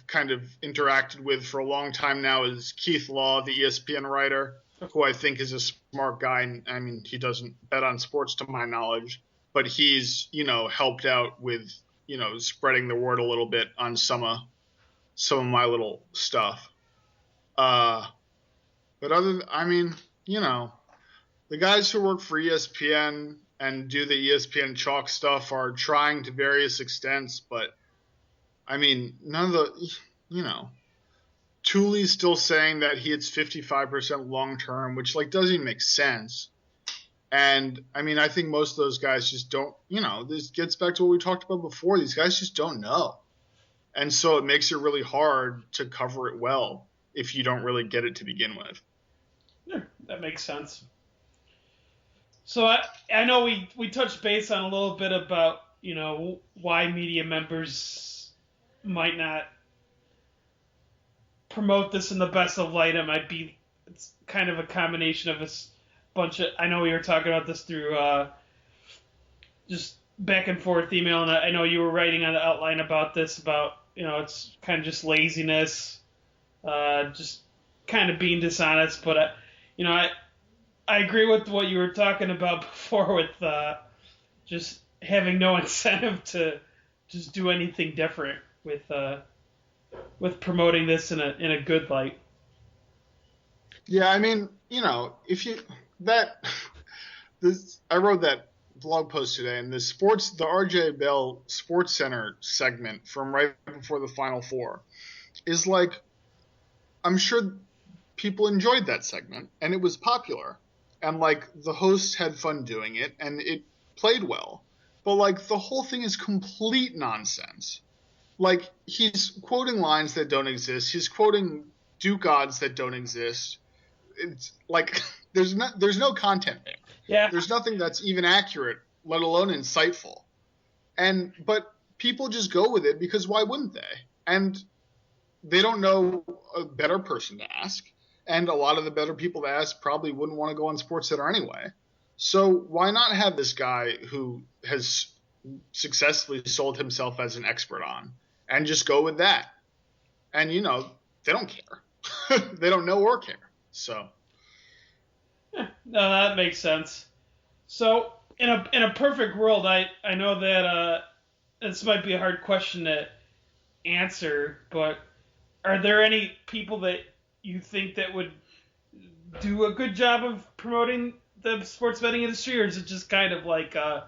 Speaker 4: kind of interacted with for a long time now is Keith Law, the ESPN writer, who I think is a smart guy. I mean, he doesn't bet on sports to my knowledge, but he's, helped out with, spreading the word a little bit on some of my little stuff. But the guys who work for ESPN and do the ESPN chalk stuff are trying to various extents, but I mean, none of the, Thule's still saying that he hits 55% long term, which doesn't even make sense. And I mean, I think most of those guys just don't, this gets back to what we talked about before. These guys just don't know. And so it makes it really hard to cover it well if you don't really get it to begin with.
Speaker 3: Yeah, that makes sense. So I know we touched base on a little bit about, why media members might not promote this in the best of light. It's kind of a combination of a bunch of, I know we were talking about this through just back and forth email, and I know you were writing on the outline about this, it's kind of just laziness, just kind of being dishonest, but I agree with what you were talking about before with just having no incentive to just do anything different with promoting this in a good light.
Speaker 4: Yeah, I mean, if you that this I wrote that blog post today, and the RJ Bell Sports Center segment from right before the Final Four is like, I'm sure people enjoyed that segment and it was popular, and like the hosts had fun doing it and it played well, but like the whole thing is complete nonsense. Like, he's quoting lines that don't exist. He's quoting Duke odds that don't exist. It's like there's no content there.
Speaker 3: Yeah.
Speaker 4: There's nothing that's even accurate, let alone insightful. But people just go with it because why wouldn't they? And they don't know a better person to ask. And a lot of the better people to ask probably wouldn't want to go on SportsCenter anyway. So why not have this guy who has successfully sold himself as an expert on, and just go with that? And, they don't care. They don't know or care. So.
Speaker 3: No, that makes sense. So in a perfect world, I know that this might be a hard question to answer, but are there any people that you think that would do a good job of promoting the sports betting industry, or is it just kind of like a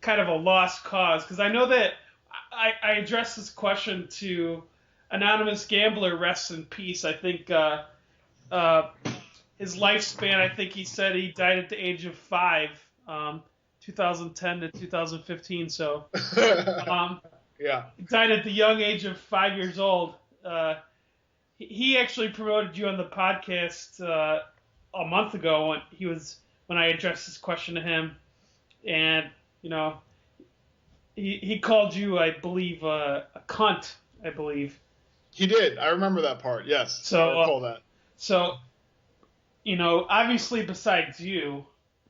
Speaker 3: lost cause? Because I know that I addressed this question to Anonymous Gambler, rest in peace. I think his lifespan, I think he said he died at the age of 5, 2010 to 2015. So
Speaker 4: Yeah,
Speaker 3: he died at the young age of 5 years old. He actually promoted you on the podcast a month ago when I addressed this question to him, and he called you, I believe, a cunt. I believe
Speaker 4: he did. I remember that part. Yes,
Speaker 3: so
Speaker 4: I recall that.
Speaker 3: So, obviously, besides you,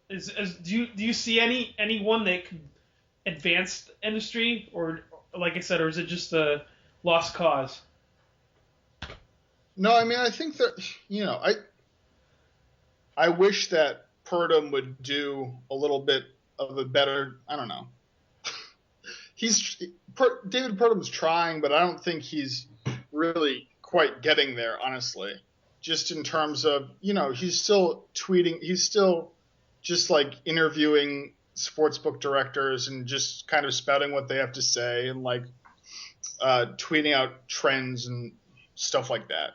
Speaker 3: do you see anyone that could advance the industry, or like I said, or is it just a lost cause?
Speaker 4: No, I mean, I think that, I wish that Purdom would do a little bit of a better, I don't know. David Purdom's trying, but I don't think he's really quite getting there, honestly. Just in terms of, he's still tweeting, he's still just like interviewing sportsbook directors and just kind of spouting what they have to say and like tweeting out trends and stuff like that.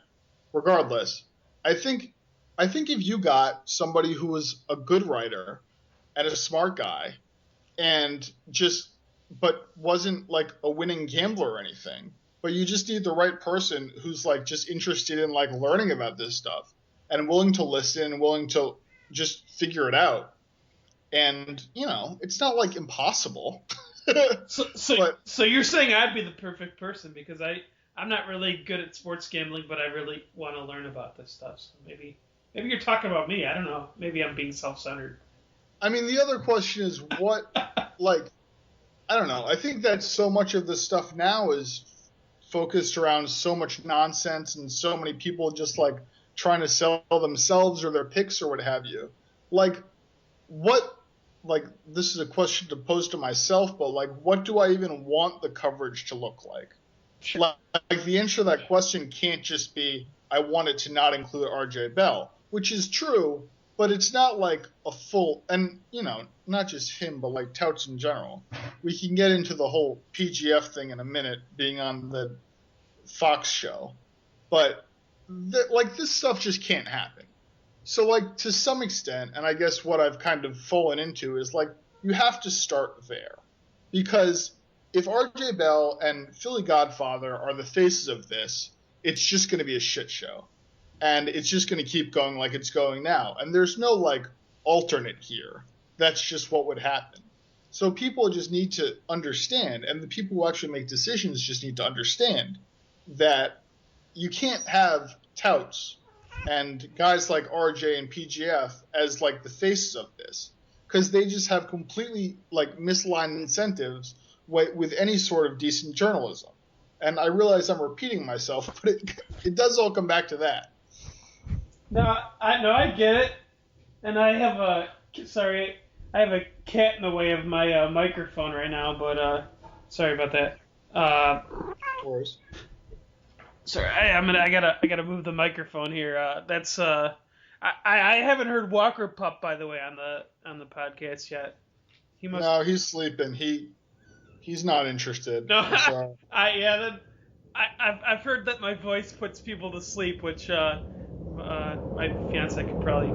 Speaker 4: Regardless, I think if you got somebody who was a good writer and a smart guy but wasn't like a winning gambler or anything, but you just need the right person who's like just interested in like learning about this stuff and willing to listen, willing to just figure it out. And, it's not like impossible.
Speaker 3: So you're saying I'd be the perfect person because I'm not really good at sports gambling, but I really want to learn about this stuff. So maybe you're talking about me. I don't know. Maybe I'm being self-centered.
Speaker 4: I mean, the other question is what, like, I don't know. I think that so much of this stuff now is focused around so much nonsense and so many people just like trying to sell themselves or their picks or what have you. Like, this is a question to pose to myself, but like, what do I even want the coverage to look like?
Speaker 3: Sure.
Speaker 4: Like the answer to that question can't just be, I want it to not include RJ Bell, which is true, but it's not like a full, and not just him, but like touts in general. We can get into the whole PGF thing in a minute, being on the Fox show, but this stuff just can't happen. So like to some extent, and I guess what I've kind of fallen into is like, you have to start there, because if RJ Bell and Philly Godfather are the faces of this, it's just going to be a shit show. And it's just going to keep going like it's going now. And there's no like alternate here. That's just what would happen. So people just need to understand, and the people who actually make decisions just need to understand that you can't have touts and guys like RJ and PGF as like the faces of this, because they just have completely like misaligned incentives with any sort of decent journalism. And I realize I'm repeating myself, but it does all come back to that.
Speaker 3: No, I get it. And I have a cat in the way of my microphone right now, but sorry about that.
Speaker 4: Of course.
Speaker 3: Sorry, I gotta move the microphone here. I haven't heard Walker Pup, by the way, on the podcast yet.
Speaker 4: No, he's sleeping. He's not interested.
Speaker 3: No,
Speaker 4: I'm sorry.
Speaker 3: I've heard that my voice puts people to sleep, which my fiance could probably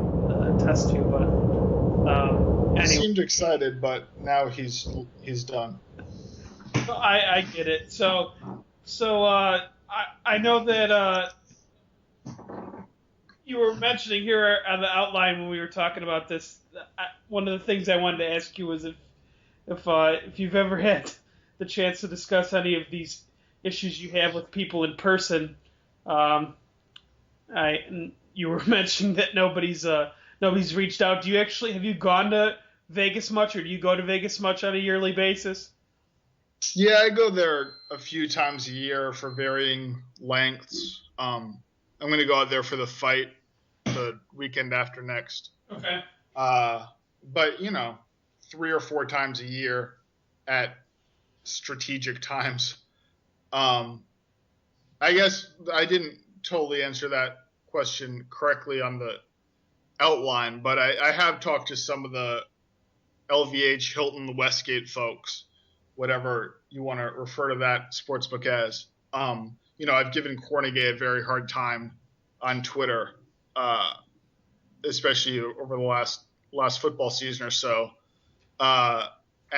Speaker 3: attest to. But
Speaker 4: He
Speaker 3: anyway,
Speaker 4: seemed excited, but now he's done.
Speaker 3: I get it. So I know that you were mentioning here on the outline when we were talking about this. One of the things I wanted to ask you was if you've ever had the chance to discuss any of these issues you have with people in person. You were mentioning that nobody's reached out. Have you gone to Vegas much, or do you go to Vegas much on a yearly basis?
Speaker 4: Yeah, I go there a few times a year for varying lengths. I'm going to go out there for the fight the weekend after next.
Speaker 3: Okay.
Speaker 4: But 3 or 4 times a year at strategic times. I guess I didn't totally answer that question correctly on the outline, but I have talked to some of the LVH, Hilton, the Westgate folks, whatever you want to refer to that sportsbook as. I've given Cornegay a very hard time on Twitter, especially over the last football season or so, and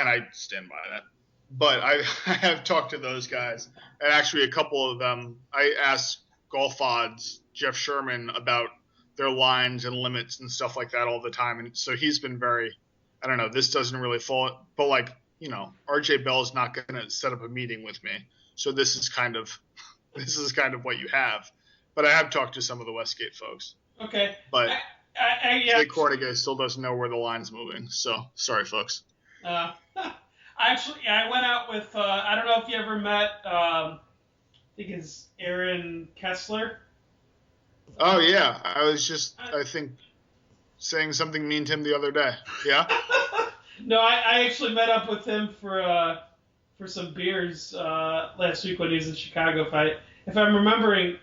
Speaker 4: I stand by that. But I have talked to those guys, and actually a couple of them, I asked Golf Odds, Jeff Sherman, about their lines and limits and stuff like that all the time. And so he's been very, I don't know, this doesn't really fall, but RJ Bell's not going to set up a meeting with me. So this is kind of what you have. But I have talked to some of the Westgate folks.
Speaker 3: Okay.
Speaker 4: But
Speaker 3: Jake
Speaker 4: Cornegay still doesn't know where the line's moving. So sorry, folks.
Speaker 3: I went out with, I don't know if you ever met, I think it's Aaron Kessler.
Speaker 4: Oh, yeah. I was just, I think, saying something mean to him the other day. Yeah?
Speaker 3: No, I actually met up with him for some beers last week when he was in Chicago. If I'm remembering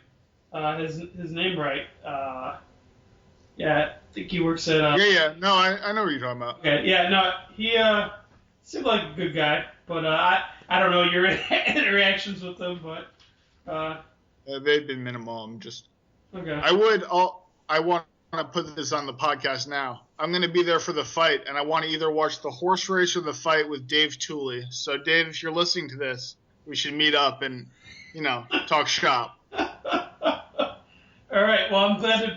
Speaker 3: his name right, I think he works at.
Speaker 4: Yeah. No, I know what you're talking about.
Speaker 3: Okay, yeah, no, he seemed like a good guy, but I don't know your interactions with him, but
Speaker 4: they've been minimal. I'm just.
Speaker 3: Okay.
Speaker 4: I want to put this on the podcast now. I'm going to be there for the fight, and I want to either watch the horse race or the fight with Dave Tooley. So, Dave, if you're listening to this, we should meet up and, talk shop.
Speaker 3: All right. Well, I'm glad to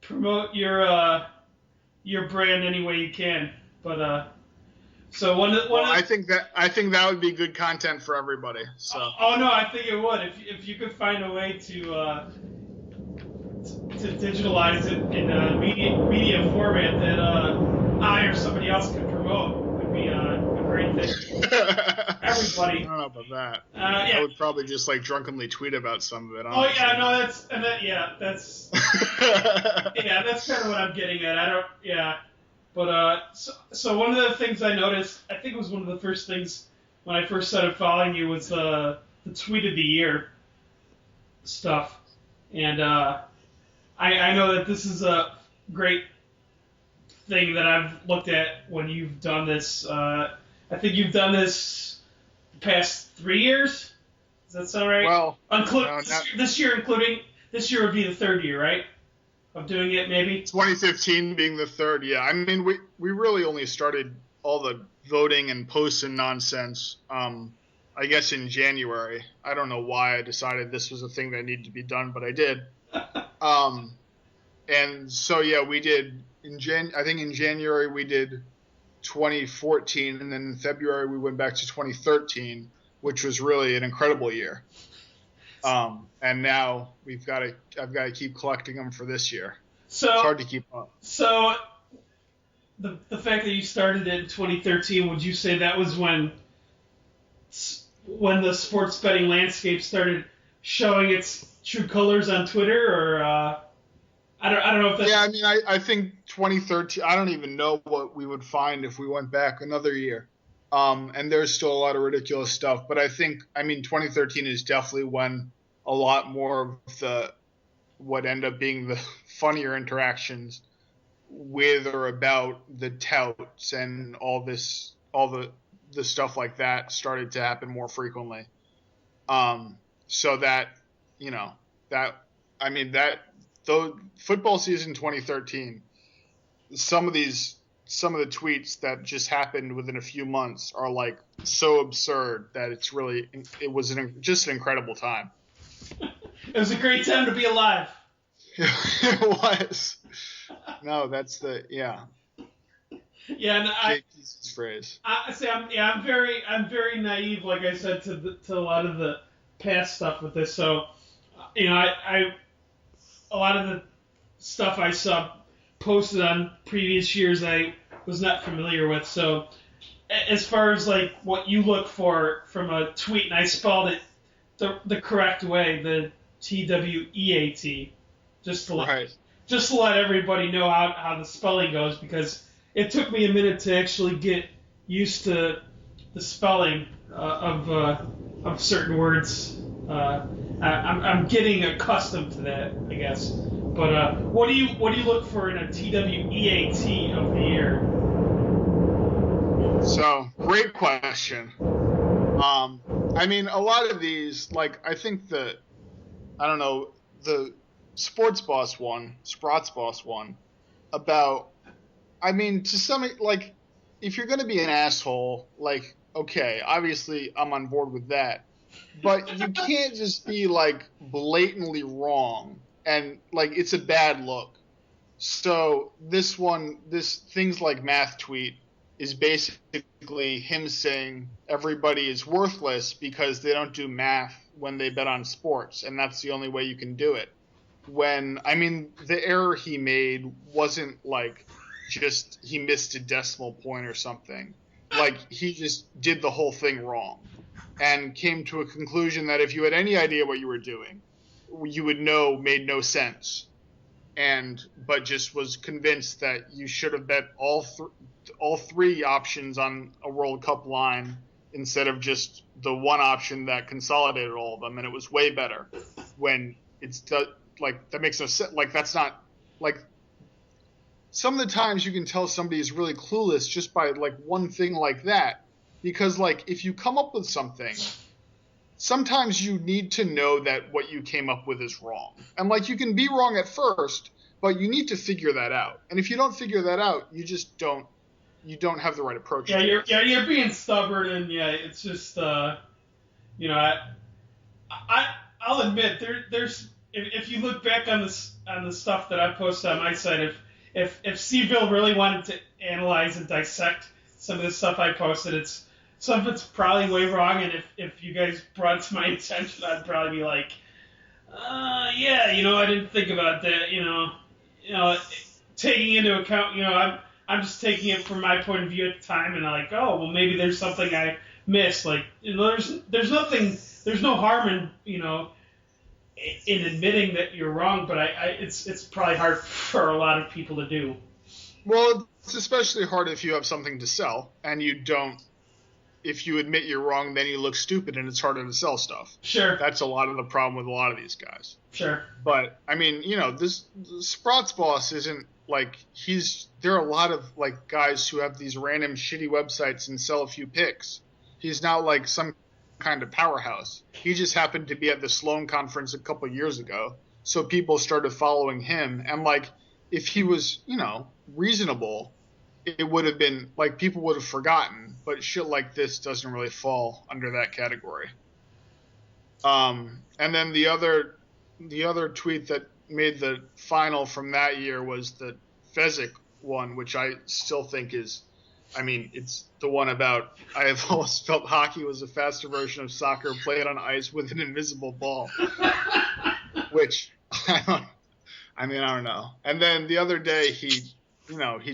Speaker 3: promote your brand any way you can. But so
Speaker 4: I think that would be good content for everybody. So.
Speaker 3: Oh no, I think it would if you could find a way to digitalize it in a media format that I or somebody else could promote would be a great thing. Everybody.
Speaker 4: I don't know about that.
Speaker 3: Yeah.
Speaker 4: I would probably just drunkenly tweet about some of it.
Speaker 3: Honestly. Oh yeah, no, that's that's kind of what I'm getting at. But so one of the things I noticed, I think it was one of the first things when I first started following you, was the tweet of the year stuff, and I know that this is a great thing that I've looked at when you've done this. I think you've done this the past 3 years. Does that sound right?
Speaker 4: Well,
Speaker 3: this year would be the third year, right? Of doing it, maybe?
Speaker 4: 2015 being the third, yeah. I mean, we really only started all the voting and posts and nonsense, I guess, in January. I don't know why I decided this was a thing that needed to be done, but I did. And so, yeah, we did I think in January we did 2014, and then in February we went back to 2013, which was really an incredible year. And now I've got to keep collecting them for this year. So it's hard to keep up.
Speaker 3: So the fact that you started it in 2013, would you say that was when the sports betting landscape started showing its true colors on Twitter, or? I don't know if that's...
Speaker 4: Yeah, I mean, I think 2013, I don't even know what we would find if we went back another year. And there's still a lot of ridiculous stuff. But I think, 2013 is definitely when a lot more of what end up being the funnier interactions with or about the touts and all the stuff like that started to happen more frequently. So that, though football season 2013, some of the tweets that just happened within a few months are like so absurd that it was just an incredible time.
Speaker 3: It was a great time to be alive.
Speaker 4: It was. No, that's
Speaker 3: Yeah, and
Speaker 4: Casey's phrase.
Speaker 3: I'm very naive, like I said, to a lot of the past stuff with this. So, a lot of the stuff I saw posted on previous years I was not familiar with. So, as far as like what you look for from a tweet, and I spelled it the correct way, the TWEAT, just to let everybody know how the spelling goes, because it took me a minute to actually get used to the spelling of certain words. I'm getting accustomed to that, I guess. But what do you look for in a TWEAT of the year?
Speaker 4: So, great question. A lot of these, like, I think the Sports Boss one, about, to some, like, if you're going to be an asshole, like, okay, obviously I'm on board with that. But you can't just be, like, blatantly wrong and, like, it's a bad look. So this things like math tweet is basically him saying everybody is worthless because they don't do math when they bet on sports, and that's the only way you can do it. When, the error he made wasn't like just he missed a decimal point or something. Like, he just did the whole thing wrong and came to a conclusion that if you had any idea what you were doing, you would know made no sense. But just was convinced that you should have bet all three options on a World Cup line instead of just the one option that consolidated all of them, and it was way better. When that makes no sense. Like, that's not, like, some of the times you can tell somebody is really clueless just by, like, one thing like that, because, like, if you come up with something, sometimes you need to know that what you came up with is wrong. And, like, you can be wrong at first, but you need to figure that out. And if you don't figure that out, you just don't have the right approach.
Speaker 3: You're being stubborn, and it's just I'll admit there's if you look back on the stuff that I posted on my site, if cVille really wanted to analyze and dissect some of the stuff I posted, some of it's probably way wrong, and if you guys brought it to my attention, I'd probably be like, I didn't think about that, taking into account, I'm just taking it from my point of view at the time, and I'm like, oh, well, maybe there's something I missed. Like, there's no harm in, in admitting that you're wrong, but it's probably hard for a lot of people to do.
Speaker 4: Well, it's especially hard if you have something to sell, and you don't. If you admit you're wrong, then you look stupid, and it's harder to sell stuff.
Speaker 3: Sure.
Speaker 4: That's a lot of the problem with a lot of these guys.
Speaker 3: Sure.
Speaker 4: But this Sprats Boss isn't like there are a lot of like guys who have these random shitty websites and sell a few picks. He's not like some kind of powerhouse. He just happened to be at the Sloan conference a couple years ago, so people started following him. And like, if he was, reasonable, it would have been like people would have forgotten. But shit like this doesn't really fall under that category. And then the other tweet that made the final from that year was the Fezzik one, which I still think is, it's the one about I have always felt hockey was a faster version of soccer played on ice with an invisible ball, which I don't know. And then the other day he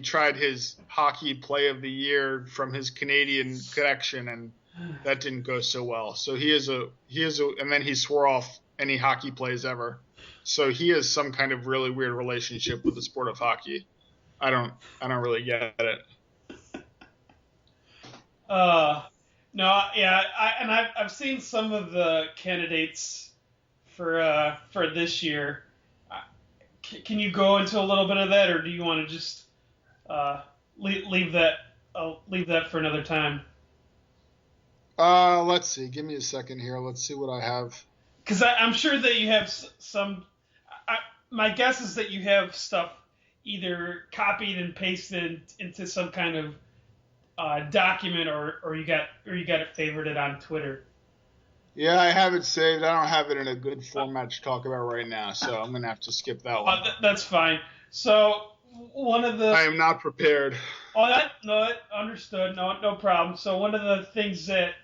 Speaker 4: tried his hockey play of the year from his Canadian connection, and that didn't go so well. So he is a, and then he swore off any hockey plays ever. So he has some kind of really weird relationship with the sport of hockey. I don't really get it.
Speaker 3: No, yeah, I've seen some of the candidates for this year. Can you go into a little bit of that, or do you want to just leave that? I'll leave that for another time.
Speaker 4: Let's see. Give me a second here. Let's see what I have.
Speaker 3: Because I'm sure that you have some. My guess is that you have stuff either copied and pasted into some kind of document, or you got it favorited on Twitter.
Speaker 4: Yeah, I have it saved. I don't have it in a good format to talk about right now, so I'm gonna have to skip that one.
Speaker 3: That's fine. So one of the
Speaker 4: I am not prepared.
Speaker 3: Understood. No problem. So one of the things that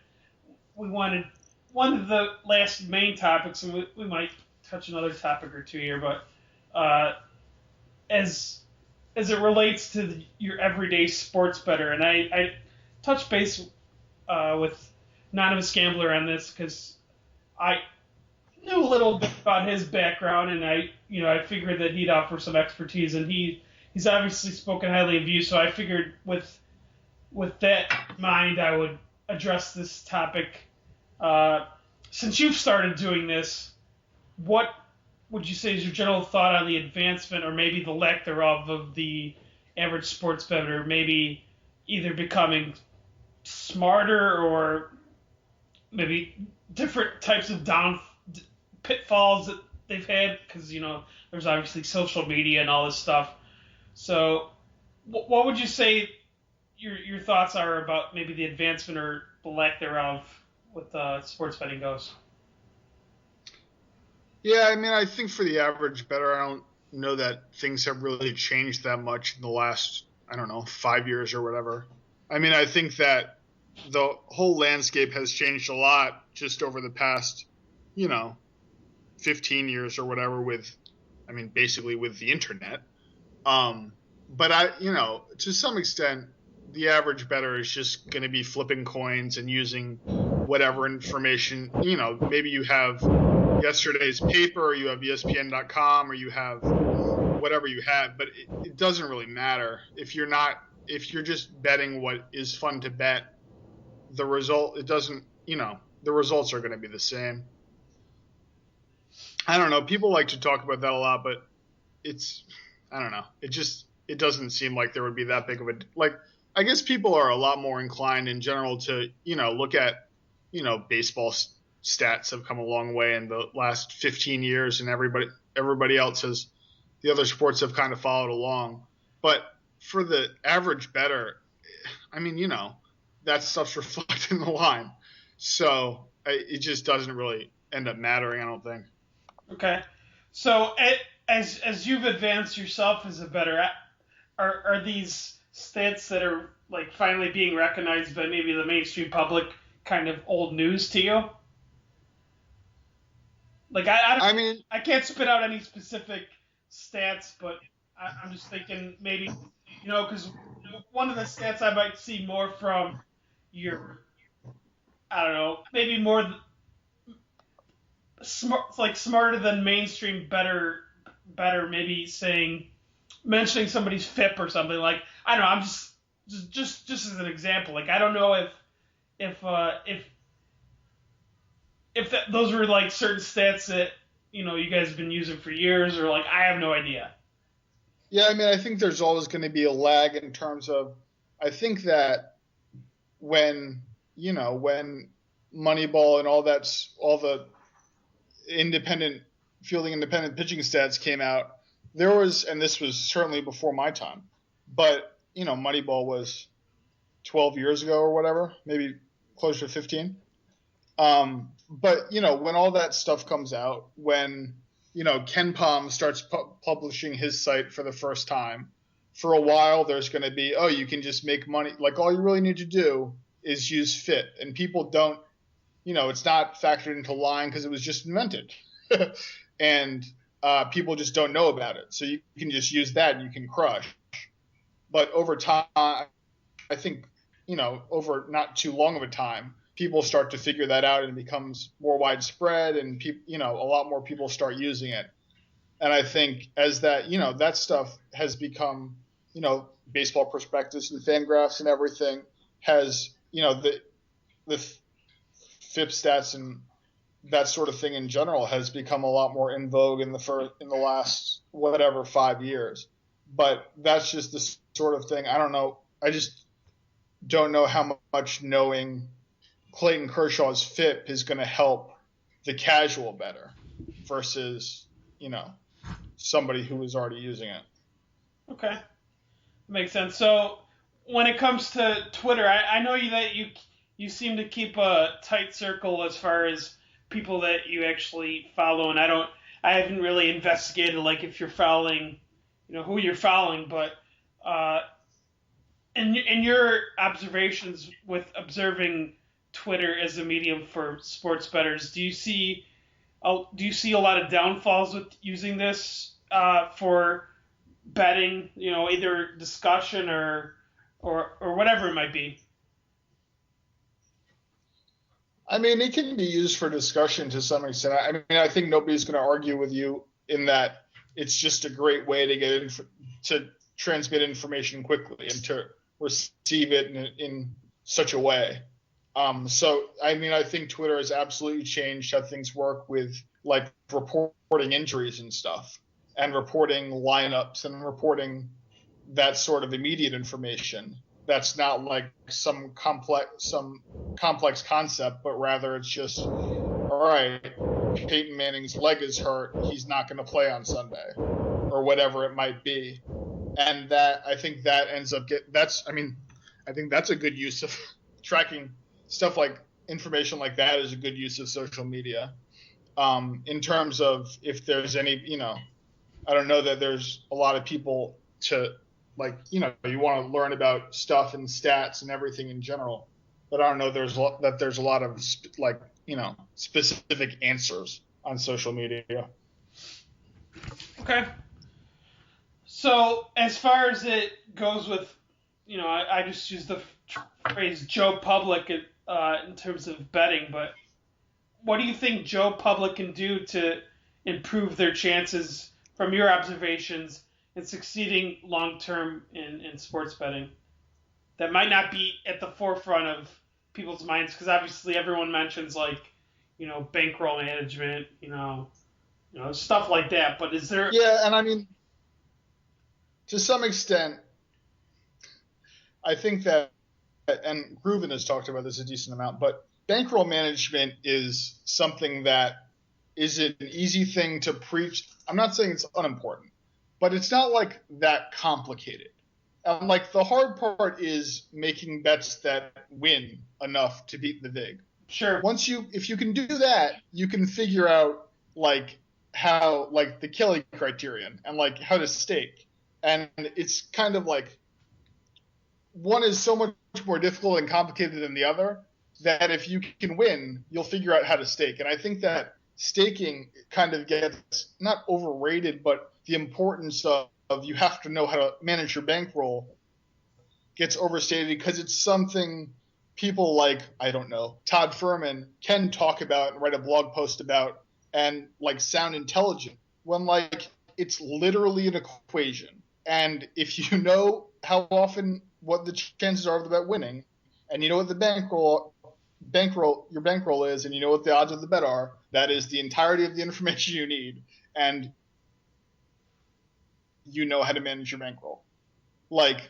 Speaker 3: we wanted, one of the last main topics, and we might touch another topic or two here, but as it relates to your everyday sports bettor, and I touched base with Anonymous Gambler on this because I knew a little bit about his background, and I figured that he'd offer some expertise, and he's obviously spoken highly of you, so I figured with that in mind I would address this topic. Since you've started doing this, what would you say is your general thought on the advancement, or maybe the lack thereof, of the average sports bettor, maybe either becoming smarter or maybe different types of pitfalls that they've had? Because, there's obviously social media and all this stuff. So what would you say your thoughts are about maybe the advancement or the lack thereof with sports betting goes?
Speaker 4: Yeah, I mean, I think for the average bettor, I don't know that things have really changed that much in the last, 5 years or whatever. I mean, I think that the whole landscape has changed a lot just over the past, 15 years or whatever basically with the internet. But to some extent, the average bettor is just going to be flipping coins and using whatever information, maybe you have yesterday's paper, or you have ESPN.com, or you have whatever you have, but it doesn't really matter. If you're just betting what is fun to bet, the results are going to be the same. I don't know. People like to talk about that a lot, but I don't know. It doesn't seem like there would be that big of I guess people are a lot more inclined in general to, look at, baseball stats have come a long way in the last 15 years, and everybody else the other sports have kind of followed along. But for the average bettor, I mean, that stuff's reflected in the line. So it just doesn't really end up mattering, I don't think.
Speaker 3: Okay. So as you've advanced yourself as a bettor, are these stats that are like finally being recognized by maybe the mainstream public kind of old news to you? Like I can't spit out any specific stats, but I'm just thinking maybe, because one of the stats I might see more from your, maybe more smart, like smarter than mainstream bettor, maybe mentioning somebody's FIP or something. Like, I don't know, I'm just as an example. Like, I don't know if those were like certain stats that, you guys have been using for years, or like, I have no idea.
Speaker 4: Yeah, I mean, I think there's always going to be a lag in terms of, I think that when Moneyball and all the independent pitching stats came out, there was, and this was certainly before my time, but, Moneyball was 12 years ago or whatever, maybe closer to 15. But, when all that stuff comes out, when, Ken Palm starts publishing his site for the first time, for a while there's going to be, you can just make money. Like, all you really need to do is use FIT. And people don't, it's not factored into line because it was just invented. And people just don't know about it. So you can just use that and you can crush. But over time, I think, over not too long of a time, people start to figure that out and it becomes more widespread, and a lot more people start using it. And I think as that, that stuff has become, baseball prospectus and Fangraphs and everything has, the FIP stats and that sort of thing in general has become a lot more in vogue in the last 5 years. But that's just the sort of thing. I don't know. I just don't know how much knowing Clayton Kershaw's FIP is going to help the casual better versus, somebody who is already using it.
Speaker 3: Okay. Makes sense. So when it comes to Twitter, I know that you seem to keep a tight circle as far as people that you actually follow, and I haven't really investigated like if you're following, who you're following, but in your observations with observing Twitter as a medium for sports bettors, do you see a lot of downfalls with using this for betting, either discussion or whatever it might be?
Speaker 4: I mean, it can be used for discussion to some extent. I mean, I think nobody's going to argue with you in that it's just a great way to transmit information quickly and to receive it in such a way. So, I mean, I think Twitter has absolutely changed how things work with like reporting injuries and stuff and reporting lineups and reporting that sort of immediate information. That's not like some complex concept, but rather it's just, all right, Peyton Manning's leg is hurt. He's not going to play on Sunday or whatever it might be. And that, I think that ends up I think that's a good use of tracking stuff like information like that is a good use of social media. In terms of if there's any, I don't know that there's a lot of people to like, you want to learn about stuff and stats and everything in general, but I don't know there's a lot of like, specific answers on social media.
Speaker 3: Okay. So as far as it goes with, I just use the phrase Joe Public in terms of betting, but what do you think Joe Public can do to improve their chances from your observations in succeeding long-term in sports betting that might not be at the forefront of people's minds? Because obviously everyone mentions like, bankroll management, stuff like that. But is there...
Speaker 4: Yeah, and I mean, to some extent, I think that, and Grooven has talked about this a decent amount, but bankroll management is something that is an easy thing to preach. I'm not saying it's unimportant, but it's not like that complicated. And like the hard part is making bets that win enough to beat the vig.
Speaker 3: Sure.
Speaker 4: If you can do that, you can figure out like how like the Kelly criterion and like how to stake. And it's kind of like one is so much more difficult and complicated than the other that if you can win, you'll figure out how to stake. And I think that staking kind of gets not overrated, but the importance of you have to know how to manage your bankroll gets overstated because it's something people like, I don't know, Todd Furman can talk about and write a blog post about and like sound intelligent when like it's literally an equation. And if you know how often what the chances are of the bet winning and you know what the bankroll your bankroll is and you know what the odds of the bet are, that is the entirety of the information you need. And you know how to manage your bankroll. Like,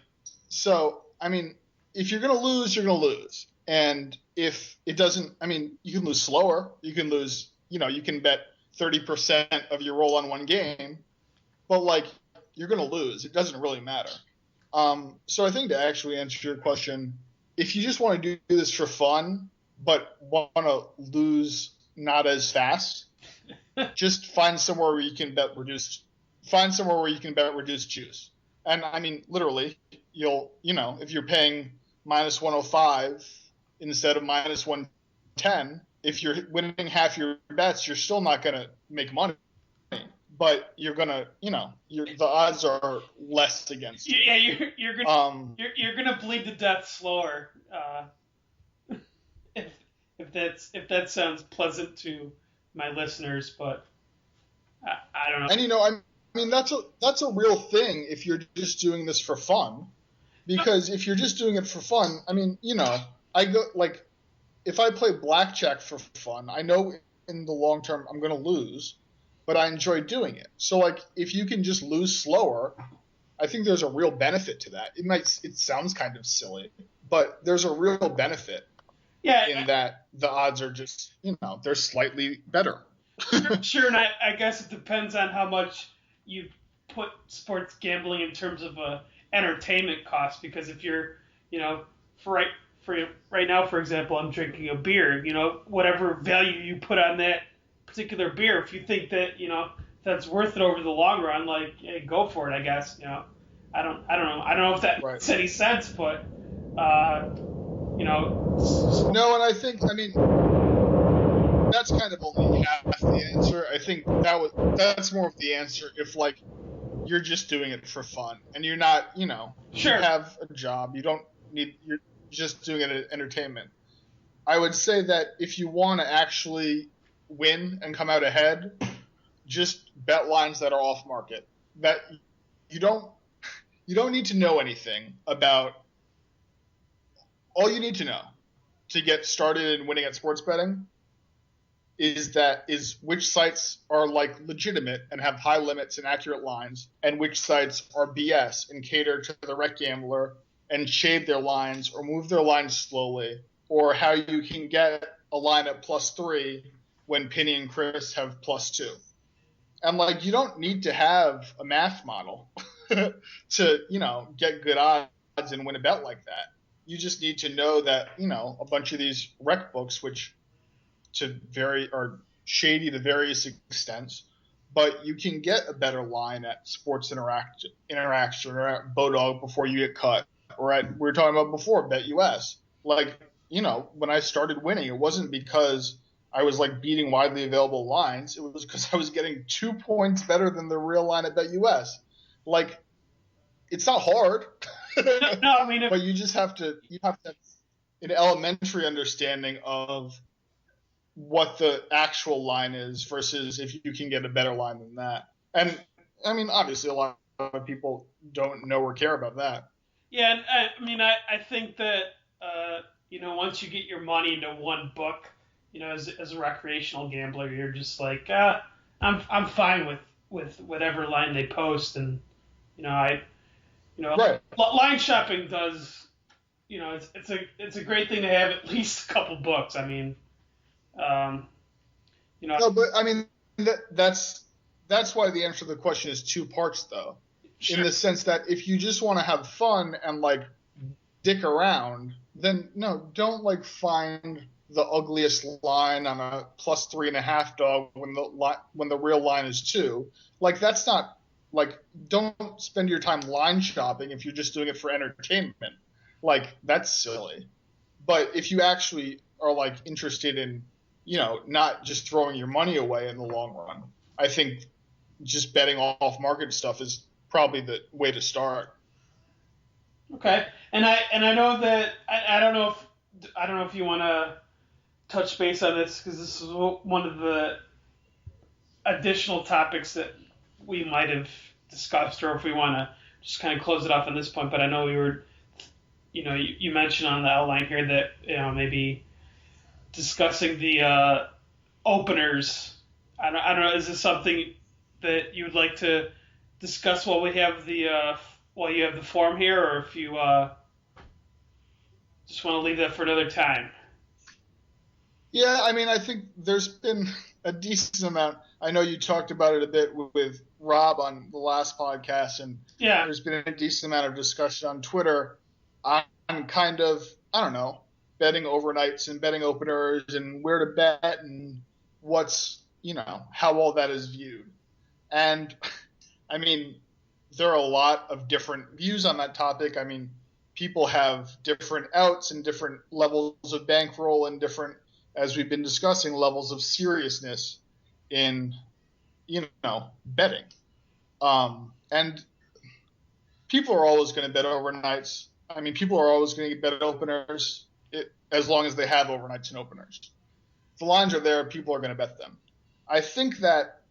Speaker 4: so, I mean, if you're going to lose, you're going to lose. And if it doesn't, I mean, you can lose slower. You can lose, you can bet 30% of your roll on one game. But, like, you're going to lose. It doesn't really matter. So I think to actually answer your question, if you just want to do this for fun but want to lose not as fast, just find somewhere where you can bet reduced. Find somewhere where you can bet reduced juice. And I mean, literally, you'll, if you're paying minus 105 instead of minus 110, if you're winning half your bets, you're still not going to make money. But you're going to, the odds are less against you.
Speaker 3: Yeah, you're gonna bleed to death slower. If that sounds pleasant to my listeners, but I don't know.
Speaker 4: And I mean that's a real thing if you're just doing this for fun. Because if you're just doing it for fun, I mean, I go like if I play blackjack for fun, I know in the long term I'm going to lose, but I enjoy doing it. So like if you can just lose slower, I think there's a real benefit to that. It sounds kind of silly, but there's a real benefit in that the odds are just, they're slightly better.
Speaker 3: Sure, and I guess it depends on how much you put sports gambling in terms of a entertainment cost. Because if you're, for right now, for example, I'm drinking a beer. Whatever value you put on that particular beer, if you think that that's worth it over the long run, like hey, go for it. I guess I don't know if that makes any sense, but
Speaker 4: No, and I mean. That's kind of only half the answer. I think that's more of the answer if like you're just doing it for fun and you're not,
Speaker 3: sure.
Speaker 4: You have a job, you're just doing it as entertainment. I would say that if you want to actually win and come out ahead, just bet lines that are off market. That you don't need to know anything about. All you need to know to get started in winning at sports betting is which sites are like legitimate and have high limits and accurate lines, and which sites are BS and cater to the rec gambler and shade their lines or move their lines slowly, or how you can get a line at +3 when Penny and Chris have +2. And like you don't need to have a math model to get good odds and win a bet like that. You just need to know that a bunch of these rec books, which are shady to various extents, but you can get a better line at Sports Interaction or at Bodog before you get cut, or we were talking about before, BetUS. Like, when I started winning, it wasn't because I was like beating widely available lines. It was because I was getting 2 points better than the real line at BetUS. Like, it's not hard.
Speaker 3: No, I mean,
Speaker 4: but you have to have an elementary understanding of what the actual line is versus if you can get a better line than that. And I mean, obviously a lot of people don't know or care about that.
Speaker 3: Yeah, and I think that once you get your money into one book, as a recreational gambler, you're just like, I'm fine with whatever line they post, and right. Line shopping does, it's a great thing to have at least a couple books. I mean.
Speaker 4: No, but I mean that's why the answer to the question is two parts, though, sure. In the sense that if you just want to have fun and like dick around, then no, don't like find the ugliest line on a +3.5 dog when the real line is 2. Like that's not like don't spend your time line shopping if you're just doing it for entertainment. Like that's silly. But if you actually are like interested in not just throwing your money away in the long run, I think just betting off market stuff is probably the way to start.
Speaker 3: Okay, and I know that I don't know if you want to touch base on this, because this is one of the additional topics that we might have discussed, or if we want to just kind of close it off on this point. But I know we were, you mentioned on the outline here that maybe discussing the openers. I don't know. Is this something that you would like to discuss while we have while you have the form here, or if you just want to leave that for another time?
Speaker 4: Yeah, I mean, I think there's been a decent amount. I know you talked about it a bit with Rob on the last podcast, and
Speaker 3: yeah,
Speaker 4: there's been a decent amount of discussion on Twitter on kind of, I don't know, betting overnights and betting openers and where to bet and what's, how all that is viewed. And I mean, there are a lot of different views on that topic. I mean, people have different outs and different levels of bankroll and different, as we've been discussing, levels of seriousness in, betting. And people are always going to bet overnights. I mean, people are always going to bet openers as long as they have overnights and openers. If the lines are there, people are going to bet them. I think that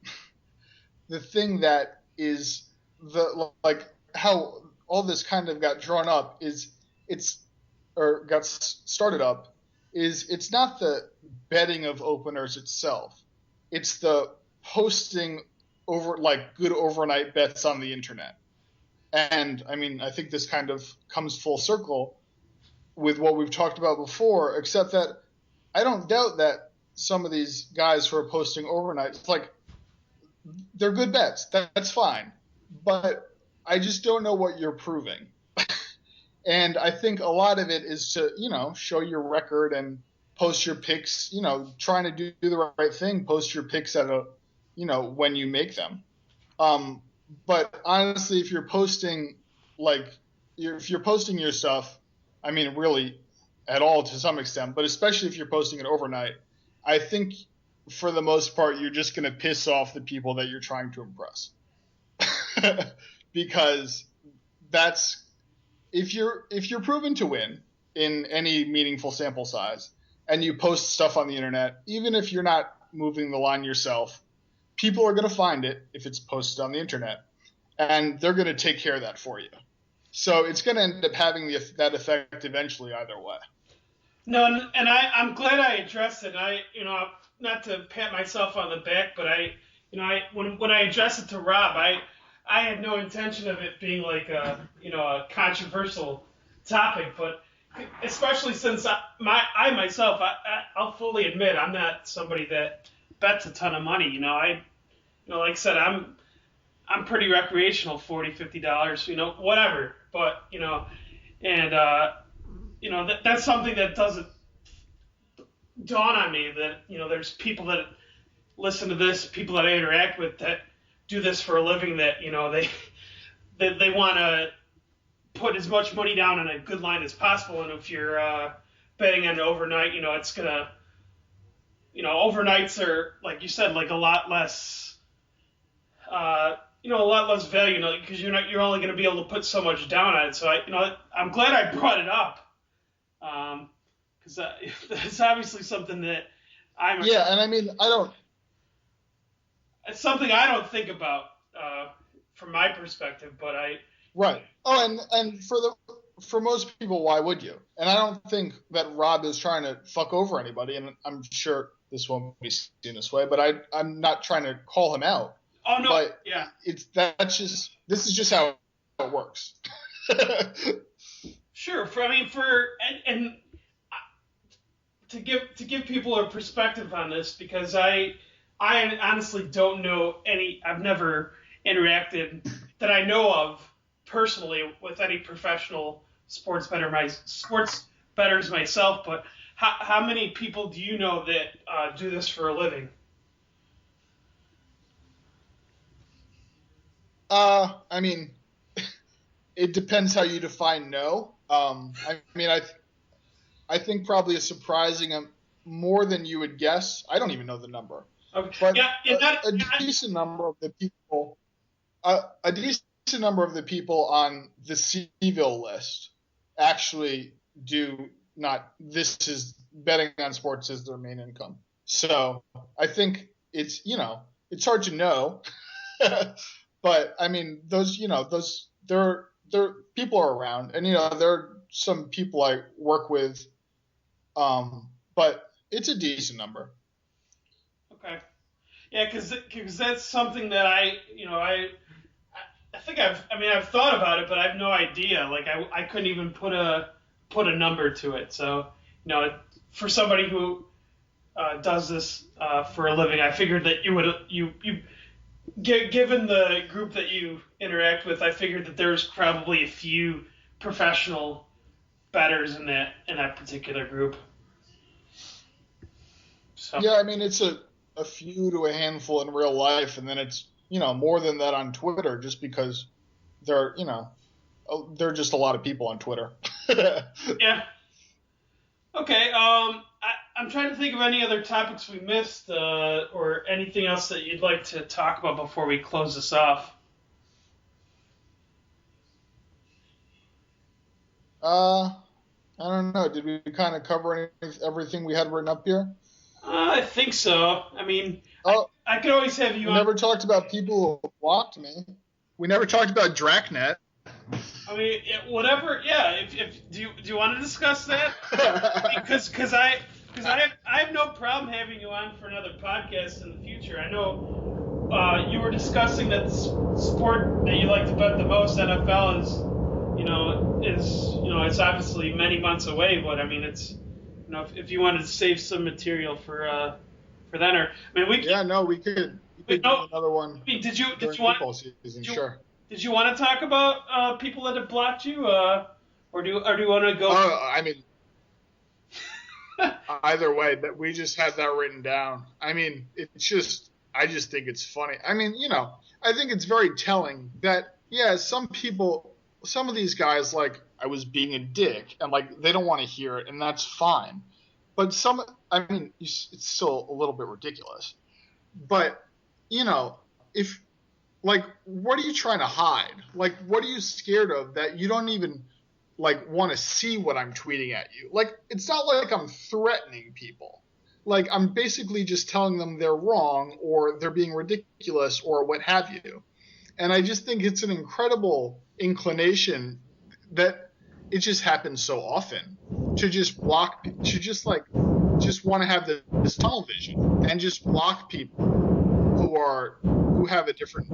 Speaker 5: the thing that is how all this kind of got drawn up got started up is it's not the betting of openers itself. It's the posting good overnight bets on the internet. And I mean, I think this kind of comes full circle with what we've talked about before, except that I don't doubt that some of these guys who are posting overnight, they're good bets. That's fine. But I just don't know what you're proving. And I think a lot of it is to, show your record and post your picks, trying to do the right thing, post your picks when you make them. But honestly, if you're posting your stuff, I mean, really at all to some extent, but especially if you're posting it overnight, I think for the most part, you're just going to piss off the people that you're trying to impress. Because if you're proven to win in any meaningful sample size and you post stuff on the internet, even if you're not moving the line yourself, people are going to find it if it's posted on the internet, and they're going to take care of that for you. So it's going to end up having that effect eventually either way.
Speaker 3: No, and I'm glad I addressed it. Not to pat myself on the back, but when I addressed it to Rob, I had no intention of it being like a controversial topic, but especially since I'll fully admit I'm not somebody that bets a ton of money. Like I said, I'm pretty recreational, $40, $50, whatever. But that's something that doesn't dawn on me that there's people that listen to this, people that I interact with that do this for a living, that they want to put as much money down on a good line as possible, and if you're betting on overnight, it's gonna, overnights are, like you said, like a lot less, a lot less value, because you're only going to be able to put so much down on it. So I'm glad I brought it up, because it's obviously something that
Speaker 5: and I mean,
Speaker 3: it's something I don't think about from my perspective, but
Speaker 5: right. Oh, and for most people, why would you? And I don't think that Rob is trying to fuck over anybody, and I'm sure this won't be seen this way, but I'm not trying to call him out.
Speaker 3: Oh no!
Speaker 5: But
Speaker 3: yeah,
Speaker 5: this is just how it works.
Speaker 3: Sure. And to give people a perspective on this, because I honestly don't know any. I've never interacted that I know of personally with any professional sports bettors myself. But how many people do you know that do this for a living?
Speaker 5: I mean, it depends how you define no. I mean, I think probably a surprising more than you would guess. I don't even know the number.
Speaker 3: Okay.
Speaker 5: But a decent number of the people, on the cVille list actually do not. This is betting on sports is their main income. So I think it's hard to know. But I mean, those there people are around, and there are some people I work with, but it's a decent number.
Speaker 3: Okay, yeah, because that's something that I think I've thought about it, but I have no idea. Like I couldn't even put a number to it. So for somebody who does this for a living, I figured that you given the group that you interact with, I figured that there's probably a few professional bettors in that particular group. So. Yeah,
Speaker 5: I mean, it's a few to a handful in real life, and then it's more than that on Twitter, just because there are just a lot of people on Twitter.
Speaker 3: Yeah. Okay. I'm trying to think of any other topics we missed, or anything else that you'd like to talk about before we close this off.
Speaker 5: I don't know. Did we kind of cover everything we had written up here?
Speaker 3: I think so. I mean,
Speaker 5: Oh,
Speaker 3: I could always have you
Speaker 5: we
Speaker 3: on.
Speaker 5: never talked about people who blocked me.
Speaker 4: We never talked about Dracnet.
Speaker 3: I mean, whatever. Yeah. If do you want to discuss that? Because I have no problem having you on for another podcast in the future. I know you were discussing that the sport that you like to bet the most, NFL, it's obviously many months away. But I mean, it's if you wanted to save some material for that, or I mean, we
Speaker 5: could do another one.
Speaker 3: I mean, did you
Speaker 5: football
Speaker 3: want
Speaker 5: season? Sure.
Speaker 3: Did you want to talk about people that have blocked you, or do you want to go?
Speaker 4: I mean, either way, that we just had that written down. I mean, I just think it's funny. I mean, I think it's very telling that some of these guys, like, I was being a dick, and like they don't want to hear it, and that's fine. But it's still a little bit ridiculous. But if like, what are you trying to hide? Like, what are you scared of that you don't even like want to see what I'm tweeting at you? Like, it's not like I'm threatening people. Like, I'm basically just telling them they're wrong or they're being ridiculous or what have you. And I just think it's an incredible inclination that it just happens so often to just block, to just want to have this tunnel vision and just block people who have a different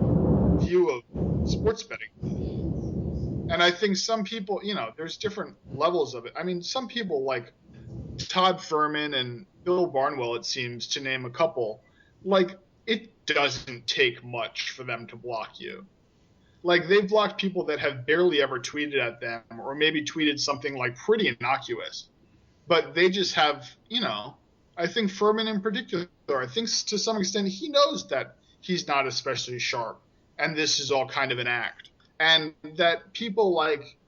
Speaker 4: view of sports betting. And I think some people, there's different levels of it. I mean, some people like Todd Furman and Bill Barnwell, it seems, to name a couple, like, it doesn't take much for them to block you. Like, they've blocked people that have barely ever tweeted at them or maybe tweeted something like pretty innocuous. But they just have, I think Furman in particular, I think to some extent he knows that he's not especially sharp and this is all kind of an act. And that people like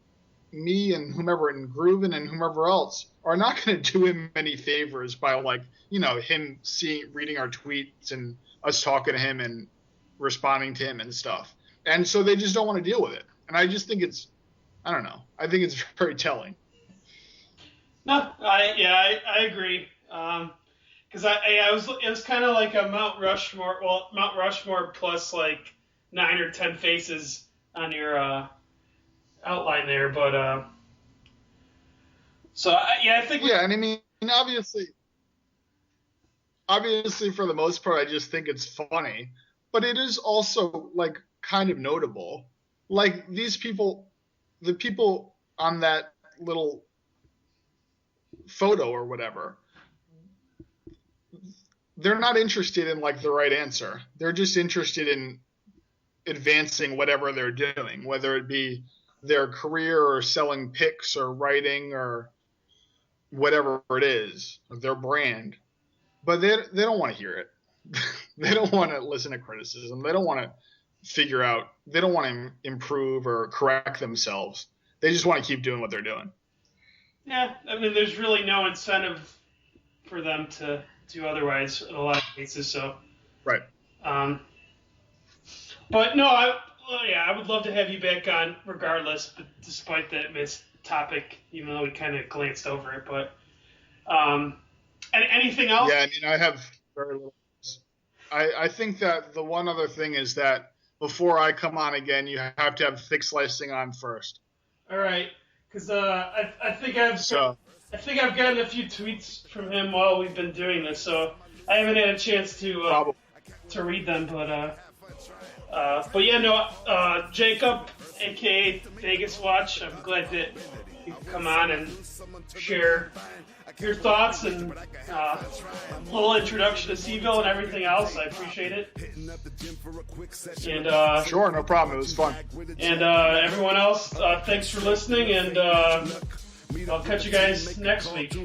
Speaker 4: me and whomever, and Grooven and whomever else, are not going to do him any favors by, like, him reading our tweets and us talking to him and responding to him and stuff. And so they just don't want to deal with it. And I just think I don't know. I think it's very telling.
Speaker 3: No, I agree. Because it was kind of like a Mount Rushmore plus like 9 or 10 faces on your outline there. But I think.
Speaker 4: Yeah, and I mean, obviously for the most part, I just think it's funny, but it is also like kind of notable. Like, these people, the people on that little photo or whatever, they're not interested in like the right answer. They're just interested in advancing whatever they're doing, whether it be their career or selling picks or writing or whatever it is, their brand. But they don't want to hear it. They don't want to listen to criticism. They don't want to figure out, they don't want to improve or correct themselves. They just want to keep doing what they're doing.
Speaker 3: Yeah, I mean, there's really no incentive for them to do otherwise in a lot of cases. So,
Speaker 4: right.
Speaker 3: But no, I would love to have you back on regardless, but despite that missed topic, even though we kind of glanced over it. But anything else?
Speaker 4: Yeah, I mean, I have very little. I think that the one other thing is that before I come on again, you have to have thick slicing on first.
Speaker 3: All right, because I think I've gotten a few tweets from him while we've been doing this, so I haven't had a chance to read them. But yeah, Jacob, aka VegasWatch, I'm glad that you could come on and share your thoughts and a little introduction to cVille and everything else. I appreciate it. And
Speaker 4: sure, no problem. It was fun.
Speaker 3: And everyone else, thanks for listening, and I'll catch you guys next week.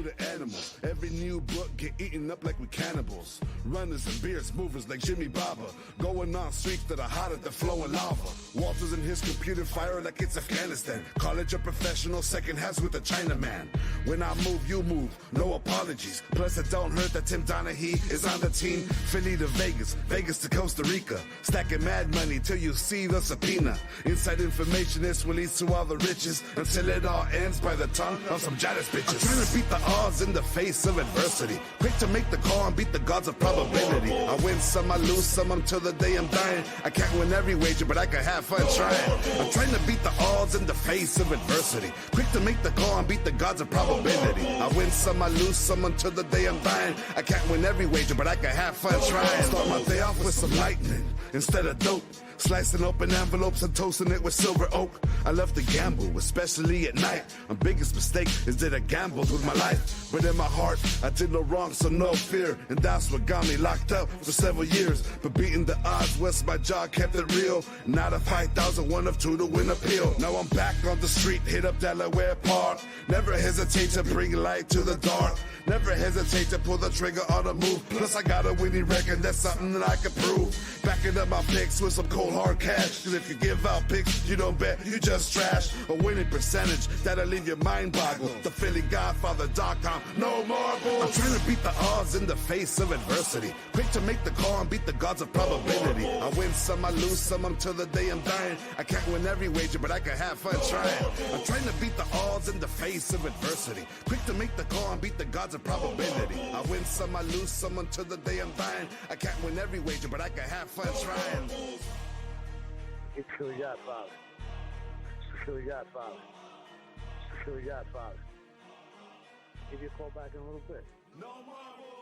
Speaker 1: Every new book get eaten up like we cannibals. Runners and beers, movers like Jimmy Baba. Going on streets that are hot at the flowing lava. Walters in his computer fire like it's Afghanistan. College or professional, second halves with a Chinaman. When I move, you move, no apologies. Plus it don't hurt that Tim Donaghy is on the team. Philly to Vegas, Vegas to Costa Rica. Stacking mad money till you see the subpoena. Inside information is released to all the riches until it all ends by the tongue of some jealous bitches. I'm trying to beat the odds in the face of adversity. Quick to make the call and beat the gods of probability. I win some, I lose some until the day I'm dying. I can't win every wager, but I can have fun trying. I'm trying to beat the odds in the face of adversity. Quick to make the call and beat the gods of probability. I win some, I lose some until the day I'm dying. I can't win every wager, but I can have fun trying. Start my day off with some lightning instead of dope. Slicing open envelopes and toasting it with silver oak. I love to gamble, especially at night. My biggest mistake is that I gambled with my life. But in my heart, I did no wrong, so no fear. And that's what got me locked up for several years. But beating the odds was my job, kept it real. Not a 5,000, one of two to win appeal. Now I'm back on the street, hit up Delaware Park. Never hesitate to bring light to the dark. Never hesitate to pull the trigger on a move. Plus I got a winning record, that's something that I can prove. Backing up my picks with some cold hard cash. Cause if you give out picks, you don't bet, you just trash. A winning percentage that'll leave your mind boggled. The PhillyGodfather.com, no marbles. I'm trying to beat the odds in the face of adversity. Quick to make the call and beat the gods of probability. I win some, I lose some until the day I'm dying. I can't win every wager, but I can have fun trying. I'm trying to beat the odds in the face of adversity. Quick to make the call and beat the gods of probability. I win some, I lose some until the day I'm dying. I can't win every wager, but I can have fun trying.
Speaker 2: It's the Philly Godfather. It's the Philly Godfather. It's the Philly Godfather. Give you a call back in a little bit.
Speaker 1: No marbles.